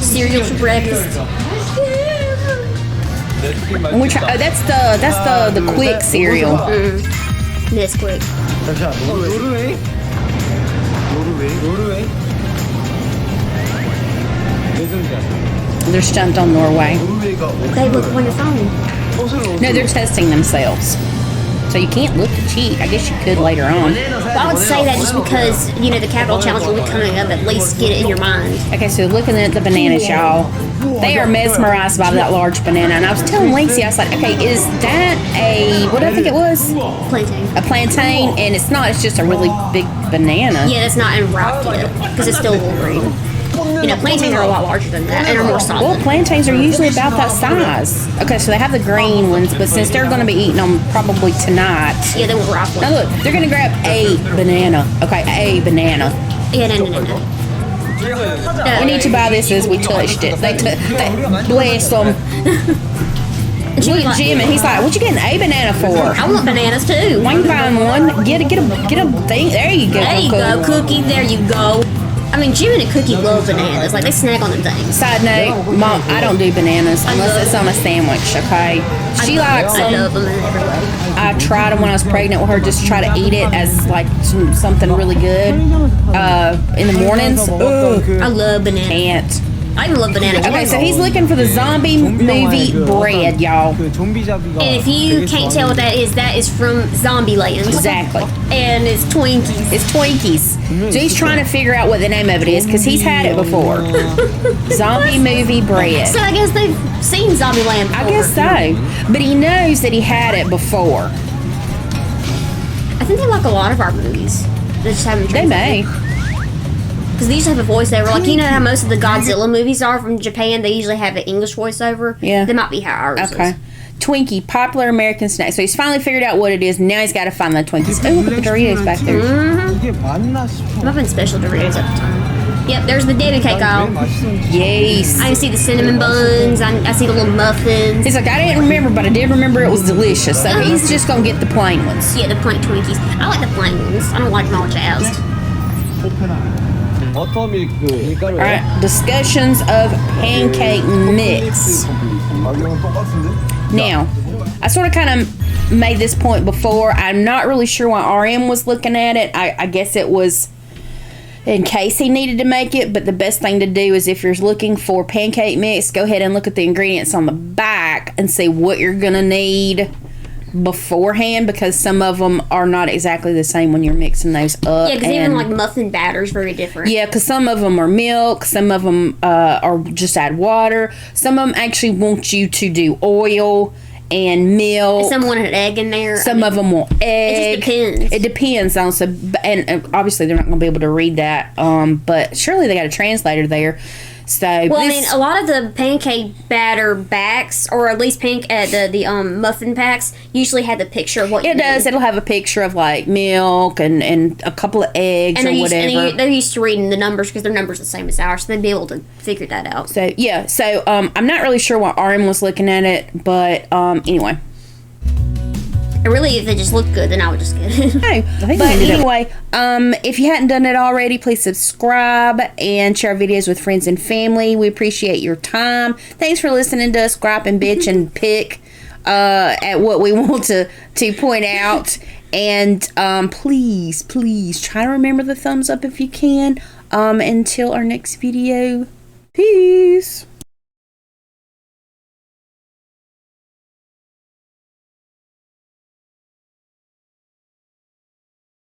Cereal for breakfast. And we try, that's the quick cereal. This quick. They're stumped on Norway. They look on your phone. No, they're testing themselves. So you can't look to cheat. I guess you could later on. Well, I would say that just because, you know, the capital challenge will be coming up, at least get it in your mind. Okay, so looking at the bananas, y'all. They are mesmerized by that large banana. And I was telling Lacey, I was like, okay, is that what did I think it was? Plantain. A plantain, and it's not. It's just a really big banana. Yeah, that's not unripe yet, because it's still a little green. You know, plantains are a lot larger than that and are more solid. Well, plantains are usually about that size. Okay, so they have the green ones, but since they're going to be eating them probably tonight. Yeah, they won't ripe Now ones. look, they're going to grab a banana. Okay, a banana. Yeah, no. We need to buy this as we touched it. They bless them. Look at Jim, and he's like, "What you getting a banana for?" I want bananas too. Why you find one? Get a thing. There you go. There you go, Cookie. There you go. I mean, Jim and Cookie love bananas. Like, they snack on them things. Side note, Mom, I don't do bananas unless it's on a sandwich, okay? She likes I them. love them in every way. I tried them when I was pregnant with her, just to try to eat it as like something really good in the mornings. Ugh, I love bananas. can't. I even love banana Okay, chips. so he's looking for the zombie movie bread, y'all. And if you can't tell what that is from Zombieland. Exactly. And it's Twinkies. It's Twinkies. So he's trying to figure out what the name of it is because he's had it before. Zombie movie bread. So I guess they've seen Zombieland before. I guess so. But he knows that he had it before. I think they like a lot of our movies. They just haven't They may. Because they usually have a voiceover. Like, you know how most of the Godzilla movies are from Japan? They usually have an English voiceover. Yeah. That might be how ours Okay. is. Twinkie, popular American snack. So he's finally figured out what it is. Now he's got to find the Twinkies. Oh, look at the Doritos back there. Muffin special Doritos at the time. Yep, there's the Debbie cake aisle. Yes. I see the cinnamon buns. I see the little muffins. He's like, I didn't remember, but I did remember it was delicious. So he's just going to get the plain ones. Yeah, the plain Twinkies. I like the plain ones. I don't like them all jazzed. All right, discussions of pancake mix. Now, I sort of kind of made this point before. I'm not really sure why RM was looking at it. I guess it was in case he needed to make it, but the best thing to do is if you're looking for pancake mix, go ahead and look at the ingredients on the back and see what you're going to need beforehand, because some of them are not exactly the same when you're mixing those up. Yeah, because even like muffin batter is very different. Yeah, because some of them are milk, some of them are just add water, some of them actually want you to do oil and milk. And some want an egg in there. Some of them want egg. It just depends. It depends on and obviously they're not going to be able to read that. But surely they got a translator there. So well, I mean, a lot of the pancake batter backs, or at least the muffin packs, usually have the picture of what you it does. need. It'll have a picture of like milk and a couple of eggs or whatever. They're used to reading the numbers because their numbers are the same as ours, so they'd be able to figure that out. So yeah, so I'm not really sure why RM was looking at it, but anyway. And really, if they just look good, then I would just get it. No, but anyway, if you hadn't done it already, please subscribe and share our videos with friends and family. We appreciate your time. Thanks for listening to us gripe and bitch and pick at what we want to point out. And please try to remember the thumbs up if you can. Until our next video, peace.